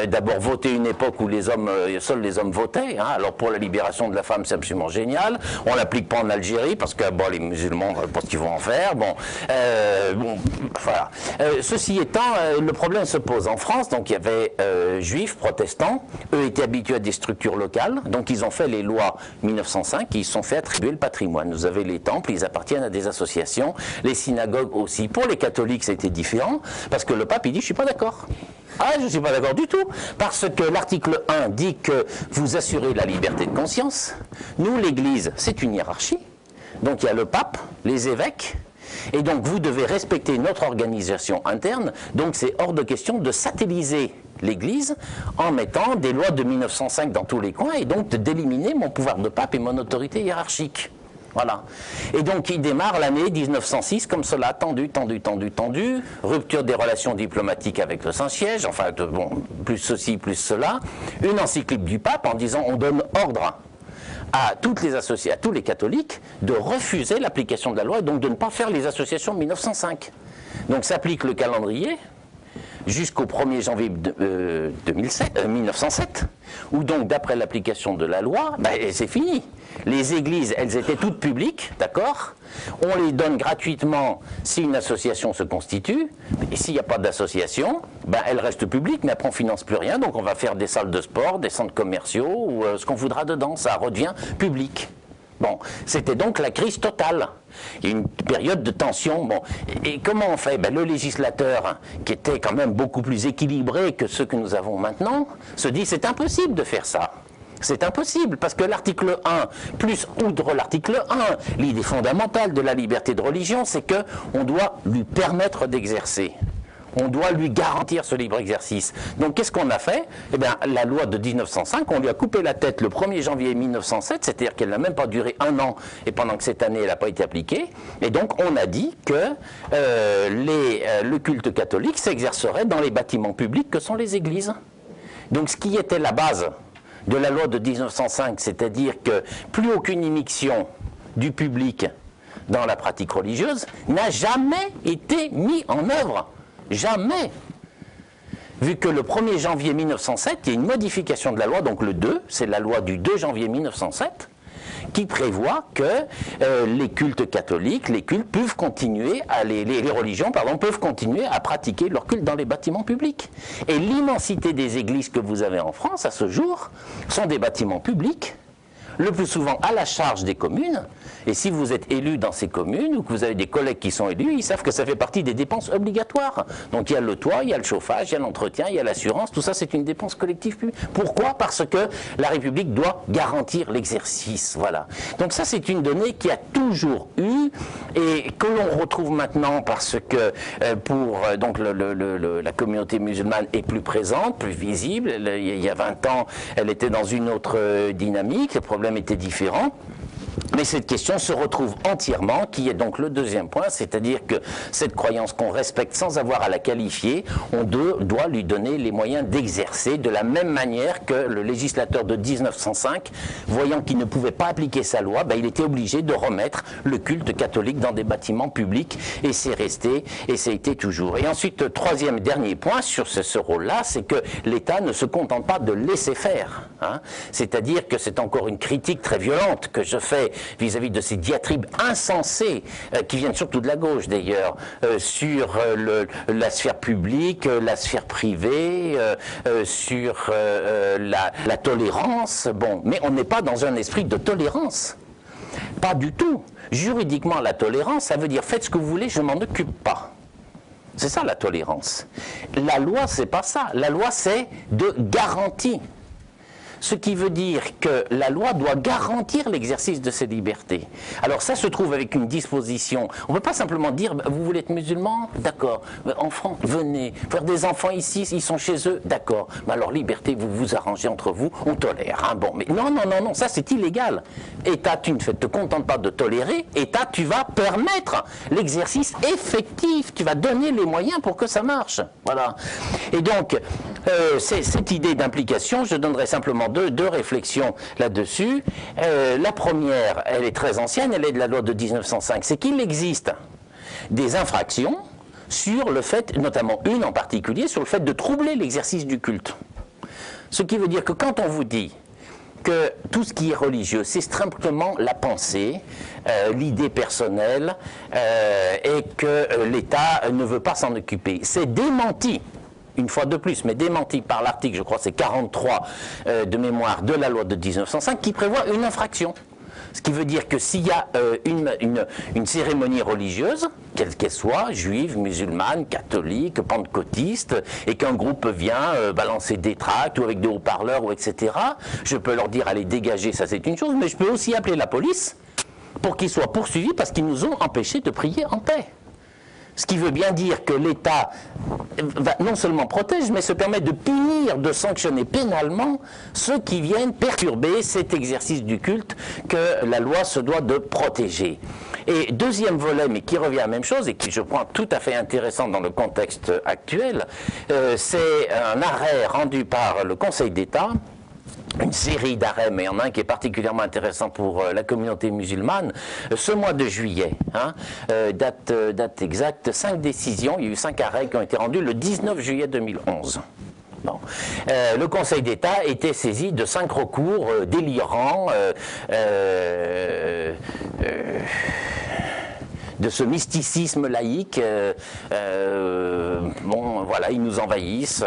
d'abord voter une époque où les hommes, seuls les hommes votaient, hein, alors pour la libération de la femme c'est absolument génial, on l'applique pas en Algérie parce que bon, les musulmans, je ne sais pas ce qu'ils vont en faire, bon voilà. Ceci étant, le problème se pose en France, donc il y avait juifs, protestants, eux étaient habitués à des structures locales, donc ils ont fait les lois 1905, ils se sont fait attribuer le patrimoine. Vous avez les temples, ils appartiennent à des associations, les synagogues aussi. Pour les catholiques c'était différent, parce que le pape il dit je suis pas d'accord. Ah, je ne suis pas d'accord du tout, parce que l'article 1 dit que vous assurez la liberté de conscience. Nous, l'Église, c'est une hiérarchie. Donc il y a le pape, les évêques, et donc vous devez respecter notre organisation interne. Donc c'est hors de question de satelliser l'Église en mettant des lois de 1905 dans tous les coins, et donc d'éliminer mon pouvoir de pape et mon autorité hiérarchique. Voilà. Et donc il démarre l'année 1906 comme cela, tendu, rupture des relations diplomatiques avec le Saint-Siège, enfin bon, plus ceci, plus cela, une encyclique du pape en disant on donne ordre à toutes les associations, à tous les catholiques de refuser l'application de la loi et donc de ne pas faire les associations de 1905. Donc s'applique le calendrier jusqu'au 1er janvier 1907, où donc d'après l'application de la loi, ben, c'est fini. Les églises, elles étaient toutes publiques, d'accord? On les donne gratuitement si une association se constitue, et s'il n'y a pas d'association, ben, elle reste publique, mais après on ne finance plus rien, donc on va faire des salles de sport, des centres commerciaux, ou ce qu'on voudra dedans, ça redevient public. Bon, c'était donc la crise totale. Il y a une période de tension. Bon, et comment on fait? Ben, le législateur, qui était quand même beaucoup plus équilibré que ceux que nous avons maintenant, se dit c'est impossible de faire ça. C'est impossible, parce que l'article 1, plus outre l'article 1, l'idée fondamentale de la liberté de religion, c'est qu'on doit lui permettre d'exercer. On doit lui garantir ce libre exercice. Donc qu'est-ce qu'on a fait? Eh bien, la loi de 1905, on lui a coupé la tête le 1er janvier 1907, c'est-à-dire qu'elle n'a même pas duré un an, et pendant que cette année, elle n'a pas été appliquée. Et donc, on a dit que le culte catholique s'exercerait dans les bâtiments publics que sont les églises. Donc ce qui était la base de la loi de 1905, c'est-à-dire que plus aucune immixtion du public dans la pratique religieuse n'a jamais été mis en œuvre. Jamais. Vu que le 1er janvier 1907, il y a une modification de la loi, donc le 2, c'est la loi du 2 janvier 1907, qui prévoit que les cultes catholiques, les cultes peuvent continuer, les religions peuvent continuer à pratiquer leur culte dans les bâtiments publics. Et l'immensité des églises que vous avez en France à ce jour sont des bâtiments publics, le plus souvent à la charge des communes. Et si vous êtes élu dans ces communes ou que vous avez des collègues qui sont élus, ils savent que ça fait partie des dépenses obligatoires. Donc il y a le toit, il y a le chauffage, il y a l'entretien, il y a l'assurance, tout ça c'est une dépense collective publique. Pourquoi? Parce que la République doit garantir l'exercice. Voilà. Donc ça c'est une donnée qui a toujours eu et que l'on retrouve maintenant parce que donc la communauté musulmane est plus présente, plus visible. Il y a 20 ans, elle était dans une autre dynamique, les problèmes étaient différents. Mais cette question se retrouve entièrement, qui est donc le deuxième point, c'est-à-dire que cette croyance qu'on respecte sans avoir à la qualifier, on doit lui donner les moyens d'exercer de la même manière que le législateur de 1905, voyant qu'il ne pouvait pas appliquer sa loi, ben, il était obligé de remettre le culte catholique dans des bâtiments publics, et c'est resté, et ça a été toujours. Et ensuite, troisième, dernier point sur ce rôle-là, c'est que l'État ne se contente pas de laisser faire. Hein. C'est-à-dire que c'est encore une critique très violente que je fais vis-à-vis de ces diatribes insensées, qui viennent surtout de la gauche d'ailleurs, sur la sphère publique, la sphère privée, sur la tolérance. Bon, mais on n'est pas dans un esprit de tolérance. Pas du tout. Juridiquement, la tolérance, ça veut dire faites ce que vous voulez, je m'en occupe pas. C'est ça la tolérance. La loi, c'est pas ça. La loi, c'est de garantie. ce qui veut dire que la loi doit garantir l'exercice de ces libertés. Alors ça se trouve avec une disposition. On ne peut pas simplement dire, vous voulez être musulman? D'accord. Enfants, venez. Faire des enfants ici, ils sont chez eux? D'accord. Mais alors liberté, vous vous arrangez entre vous, on tolère. Hein? Bon, mais non, non, non, non, ça c'est illégal. État, tu ne te contentes pas de tolérer. État, tu vas permettre l'exercice effectif. Tu vas donner les moyens pour que ça marche. Voilà. Et donc, cette idée d'implication, je donnerai simplement deux réflexions là-dessus. La première, elle est très ancienne, elle est de la loi de 1905. C'est qu'il existe des infractions sur le fait, notamment une en particulier, sur le fait de troubler l'exercice du culte. Ce qui veut dire que quand on vous dit que tout ce qui est religieux, c'est strictement la pensée, l'idée personnelle, et que l'État ne veut pas s'en occuper, c'est démenti. Une fois de plus, mais démenti par l'article, je crois c'est 43 de mémoire de la loi de 1905, qui prévoit une infraction. Ce qui veut dire que s'il y a une cérémonie religieuse, quelle qu'elle soit, juive, musulmane, catholique, pentecôtiste, et qu'un groupe vient balancer des tracts ou avec des haut-parleurs, ou etc., je peux leur dire, allez, dégagez, ça c'est une chose, mais je peux aussi appeler la police pour qu'ils soient poursuivis parce qu'ils nous ont empêchés de prier en paix. Ce qui veut bien dire que l'État non seulement protège, mais se permet de punir, de sanctionner pénalement ceux qui viennent perturber cet exercice du culte que la loi se doit de protéger. Et deuxième volet, mais qui revient à la même chose et qui je crois tout à fait intéressant dans le contexte actuel, c'est un arrêt rendu par le Conseil d'État, une série d'arrêts, mais il y en a un qui est particulièrement intéressant pour la communauté musulmane, ce mois de juillet, hein, date exacte, 5 décisions, il y a eu 5 arrêts qui ont été rendus le 19 juillet 2011. Bon. Le Conseil d'État était saisi de 5 recours délirants, de ce mysticisme laïque. Bon, voilà, ils nous envahissent.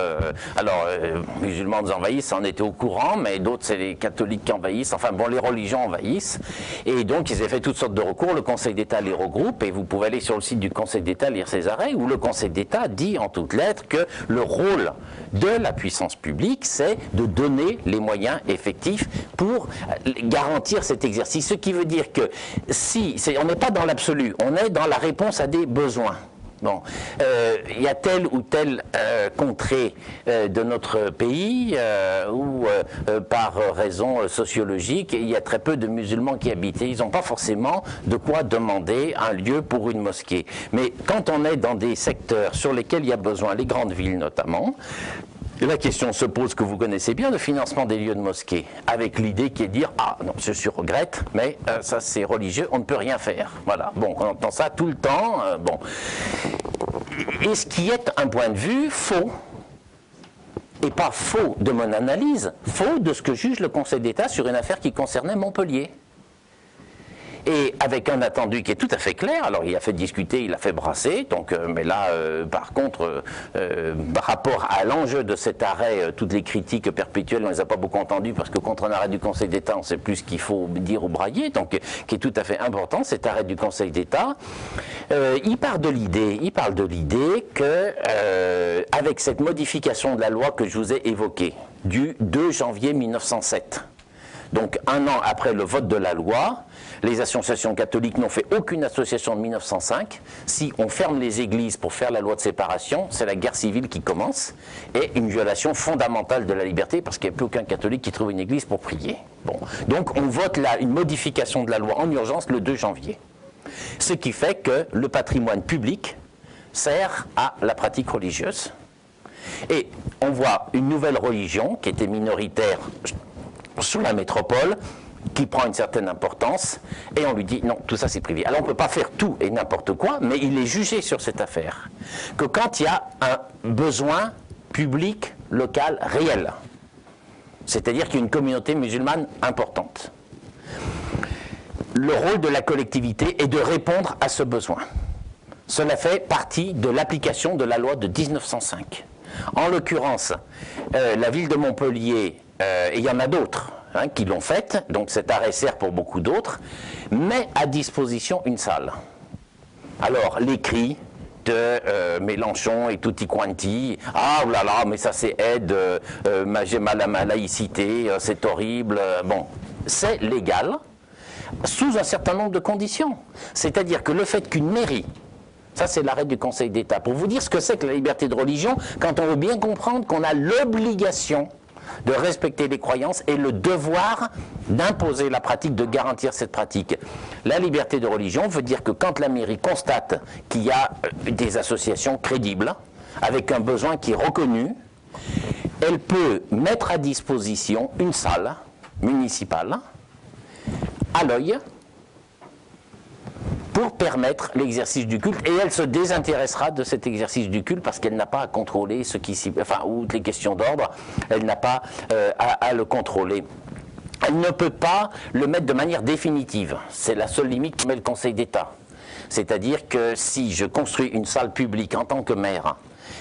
Musulmans nous envahissent, on était au courant, mais d'autres, c'est les catholiques qui envahissent. Enfin, bon, les religions envahissent. Et donc, ils ont fait toutes sortes de recours. Le Conseil d'État les regroupe, et vous pouvez aller sur le site du Conseil d'État lire ces arrêts, où le Conseil d'État dit en toutes lettres que le rôle de la puissance publique, c'est de donner les moyens effectifs pour garantir cet exercice. Ce qui veut dire que on n'est pas dans l'absolu, on est dans la réponse à des besoins. Bon, il y a telle ou telle contrée de notre pays où, par raison sociologique, il y a très peu de musulmans qui habitent. Et ils n'ont pas forcément de quoi demander un lieu pour une mosquée. Mais quand on est dans des secteurs sur lesquels il y a besoin, les grandes villes notamment, la question se pose, que vous connaissez bien, le financement des lieux de mosquée, avec l'idée qui est de dire, ah non, je regrette, mais ça c'est religieux, on ne peut rien faire. Voilà, bon, on entend ça tout le temps, bon. Et ce qui est un point de vue faux, et pas faux de mon analyse, faux de ce que juge le Conseil d'État sur une affaire qui concernait Montpellier. Et avec un attendu qui est tout à fait clair, alors il a fait discuter, il a fait brasser, donc, mais là, par contre, par rapport à l'enjeu de cet arrêt, toutes les critiques perpétuelles, on ne les a pas beaucoup entendues, parce que contre un arrêt du Conseil d'État, on ne sait plus ce qu'il faut dire ou brailler, donc qui est tout à fait important, cet arrêt du Conseil d'État. Il parle de l'idée que, avec cette modification de la loi que je vous ai évoquée, du 2 janvier 1907, donc un an après le vote de la loi, les associations catholiques n'ont fait aucune association de 1905. Si on ferme les églises pour faire la loi de séparation, c'est la guerre civile qui commence et une violation fondamentale de la liberté parce qu'il n'y a plus aucun catholique qui trouve une église pour prier. Bon. Donc on vote là une modification de la loi en urgence le 2 janvier. Ce qui fait que le patrimoine public sert à la pratique religieuse. Et on voit une nouvelle religion qui était minoritaire sur la métropole, qui prend une certaine importance, et on lui dit non, tout ça c'est privé. Alors on ne peut pas faire tout et n'importe quoi, mais il est jugé sur cette affaire que quand il y a un besoin public, local, réel, c'est-à-dire qu'il y a une communauté musulmane importante, le rôle de la collectivité est de répondre à ce besoin. Cela fait partie de l'application de la loi de 1905. En l'occurrence, la ville de Montpellier, et il y en a d'autres, qui l'ont faite, donc cet arrêt sert pour beaucoup d'autres, met à disposition une salle. Alors, les cris de Mélenchon et tutti quanti. Ah, oh là là, mais ça c'est aide, j'ai mal à ma laïcité, c'est horrible. Bon, c'est légal, sous un certain nombre de conditions. C'est-à-dire que le fait qu'une mairie, ça c'est l'arrêt du Conseil d'État, pour vous dire ce que c'est que la liberté de religion, quand on veut bien comprendre qu'on a l'obligation de respecter les croyances et le devoir d'imposer la pratique, de garantir cette pratique. La liberté de religion veut dire que quand la mairie constate qu'il y a des associations crédibles, avec un besoin qui est reconnu, elle peut mettre à disposition une salle municipale à l'œil pour permettre l'exercice du culte, et elle se désintéressera de cet exercice du culte parce qu'elle n'a pas à contrôler ce qui s'y... Enfin, ou les questions d'ordre, elle n'a pas à le contrôler. Elle ne peut pas le mettre de manière définitive. C'est la seule limite que met le Conseil d'État. C'est-à-dire que si je construis une salle publique en tant que maire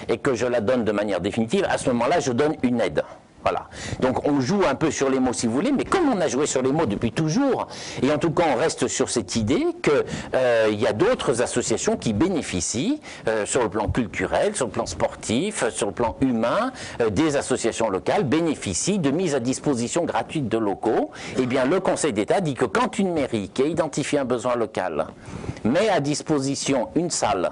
et que je la donne de manière définitive, à ce moment-là, je donne une aide. Voilà. Donc on joue un peu sur les mots si vous voulez, mais comme on a joué sur les mots depuis toujours, et en tout cas on reste sur cette idée qu'il y a d'autres associations qui bénéficient sur le plan culturel, sur le plan sportif, sur le plan humain, des associations locales bénéficient de mise à disposition gratuite de locaux. Eh bien le Conseil d'État dit que quand une mairie qui a identifié un besoin local met à disposition une salle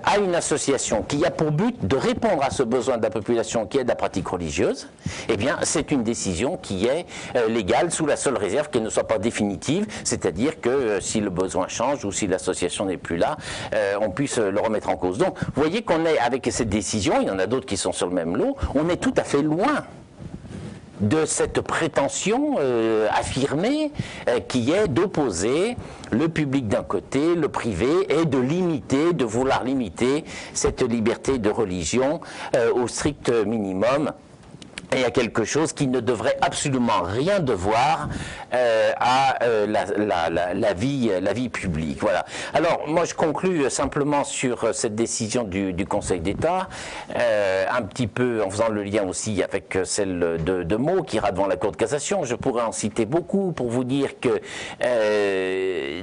à une association qui a pour but de répondre à ce besoin de la population qui est de la pratique religieuse, eh bien c'est une décision qui est légale sous la seule réserve qu'elle ne soit pas définitive, c'est-à-dire que si le besoin change ou si l'association n'est plus là, on puisse le remettre en cause. Donc vous voyez qu'on est avec cette décision, il y en a d'autres qui sont sur le même lot, on est tout à fait loin de cette prétention affirmée qui est d'opposer le public d'un côté, le privé, et de limiter, de vouloir limiter cette liberté de religion au strict minimum. Et à quelque chose qui ne devrait absolument rien devoir à la vie publique. Voilà. Alors, moi, je conclus simplement sur cette décision du Conseil d'État, un petit peu en faisant le lien aussi avec celle de Meaux, qui ira devant la Cour de cassation. Je pourrais en citer beaucoup pour vous dire que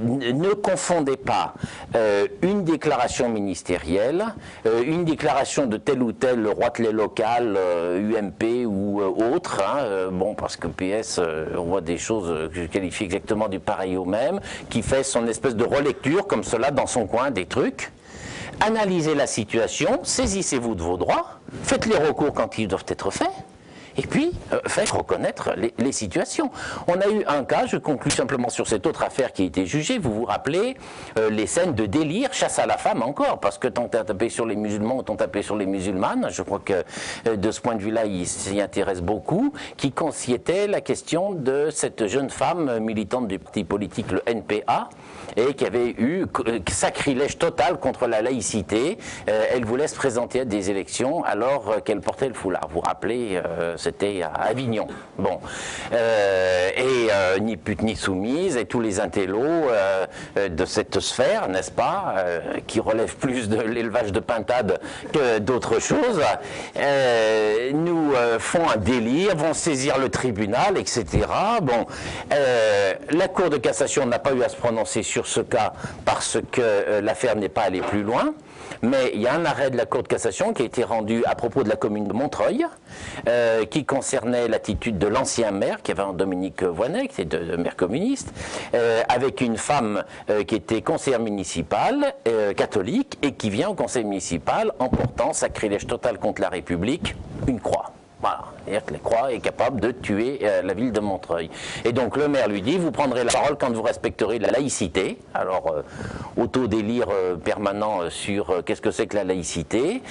ne confondez pas une déclaration ministérielle, une déclaration de tel ou tel roitelet local, UMP ou autre, hein, bon, parce que PS, on voit des choses que je qualifie exactement du pareil au même, qui fait son espèce de relecture, comme cela, dans son coin, des trucs. Analysez la situation, saisissez-vous de vos droits, faites les recours quand ils doivent être faits, et puis faites reconnaître les situations. On a eu un cas, je conclus simplement sur cette autre affaire qui a été jugée, vous vous rappelez, les scènes de délire, chasse à la femme encore, parce que tant à taper sur les musulmans, autant taper sur les musulmanes, je crois que de ce point de vue-là, il s'y intéresse beaucoup, qui était la question de cette jeune femme militante du parti politique, le NPA, et qui avait eu sacrilège total contre la laïcité. Elle voulait se présenter à des élections alors qu'elle portait le foulard. Vous vous rappelez, c'était à Avignon. Bon. Ni pute ni soumise, et tous les intellos de cette sphère, n'est-ce pas, qui relèvent plus de l'élevage de pintades que d'autres choses, nous font un délire, vont saisir le tribunal, etc. Bon. La Cour de cassation n'a pas eu à se prononcer sur ce cas parce que l'affaire n'est pas allée plus loin. Mais il y a un arrêt de la Cour de cassation qui a été rendu à propos de la commune de Montreuil, qui concernait l'attitude de l'ancien maire, qui avait un Dominique Voynet, qui était de maire communiste, avec une femme qui était conseillère municipale, catholique, et qui vient au conseil municipal en portant sacrilège total contre la République, une croix. Voilà, c'est-à-dire que la croix est capable de tuer la ville de Montreuil. Et donc le maire lui dit, vous prendrez la parole quand vous respecterez la laïcité. Alors, auto-délire permanent sur qu'est-ce que c'est que la laïcité.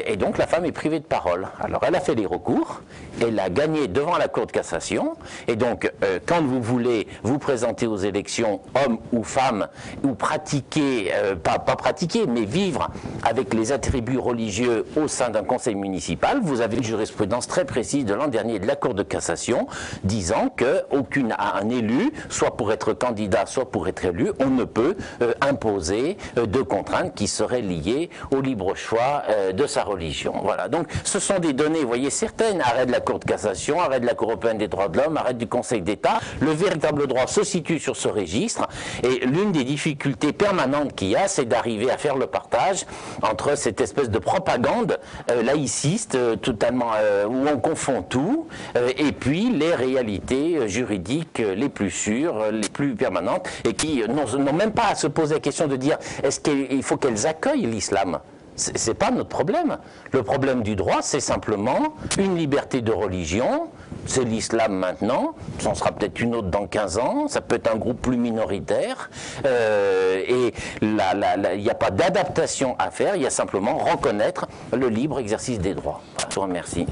Et donc la femme est privée de parole. Alors elle a fait les recours, elle a gagné devant la Cour de cassation. Et donc quand vous voulez vous présenter aux élections, homme ou femme, ou pratiquer, pas pratiquer, mais vivre avec les attributs religieux au sein d'un conseil municipal, vous avez une jurisprudence très précise justice de l'an dernier de la Cour de cassation, disant qu'un élu, soit pour être candidat, soit pour être élu, on ne peut imposer de contraintes qui seraient liées au libre choix de sa religion. Voilà. Donc ce sont des données, vous voyez, certaines, arrêt de la Cour de cassation, arrêt de la Cour européenne des droits de l'homme, arrêt du Conseil d'État. Le véritable droit se situe sur ce registre, et l'une des difficultés permanentes qu'il y a, c'est d'arriver à faire le partage entre cette espèce de propagande laïciste totalement où on confond tout, et puis les réalités juridiques les plus sûres, les plus permanentes, et qui n'ont même pas à se poser la question de dire est-ce qu'il faut qu'elles accueillent l'islam. C'est pas notre problème. Le problème du droit, c'est simplement une liberté de religion. C'est l'islam maintenant, ça sera peut-être une autre dans 15 ans, ça peut être un groupe plus minoritaire, et il n'y a pas d'adaptation à faire, il y a simplement reconnaître le libre exercice des droits. Je vous remercie.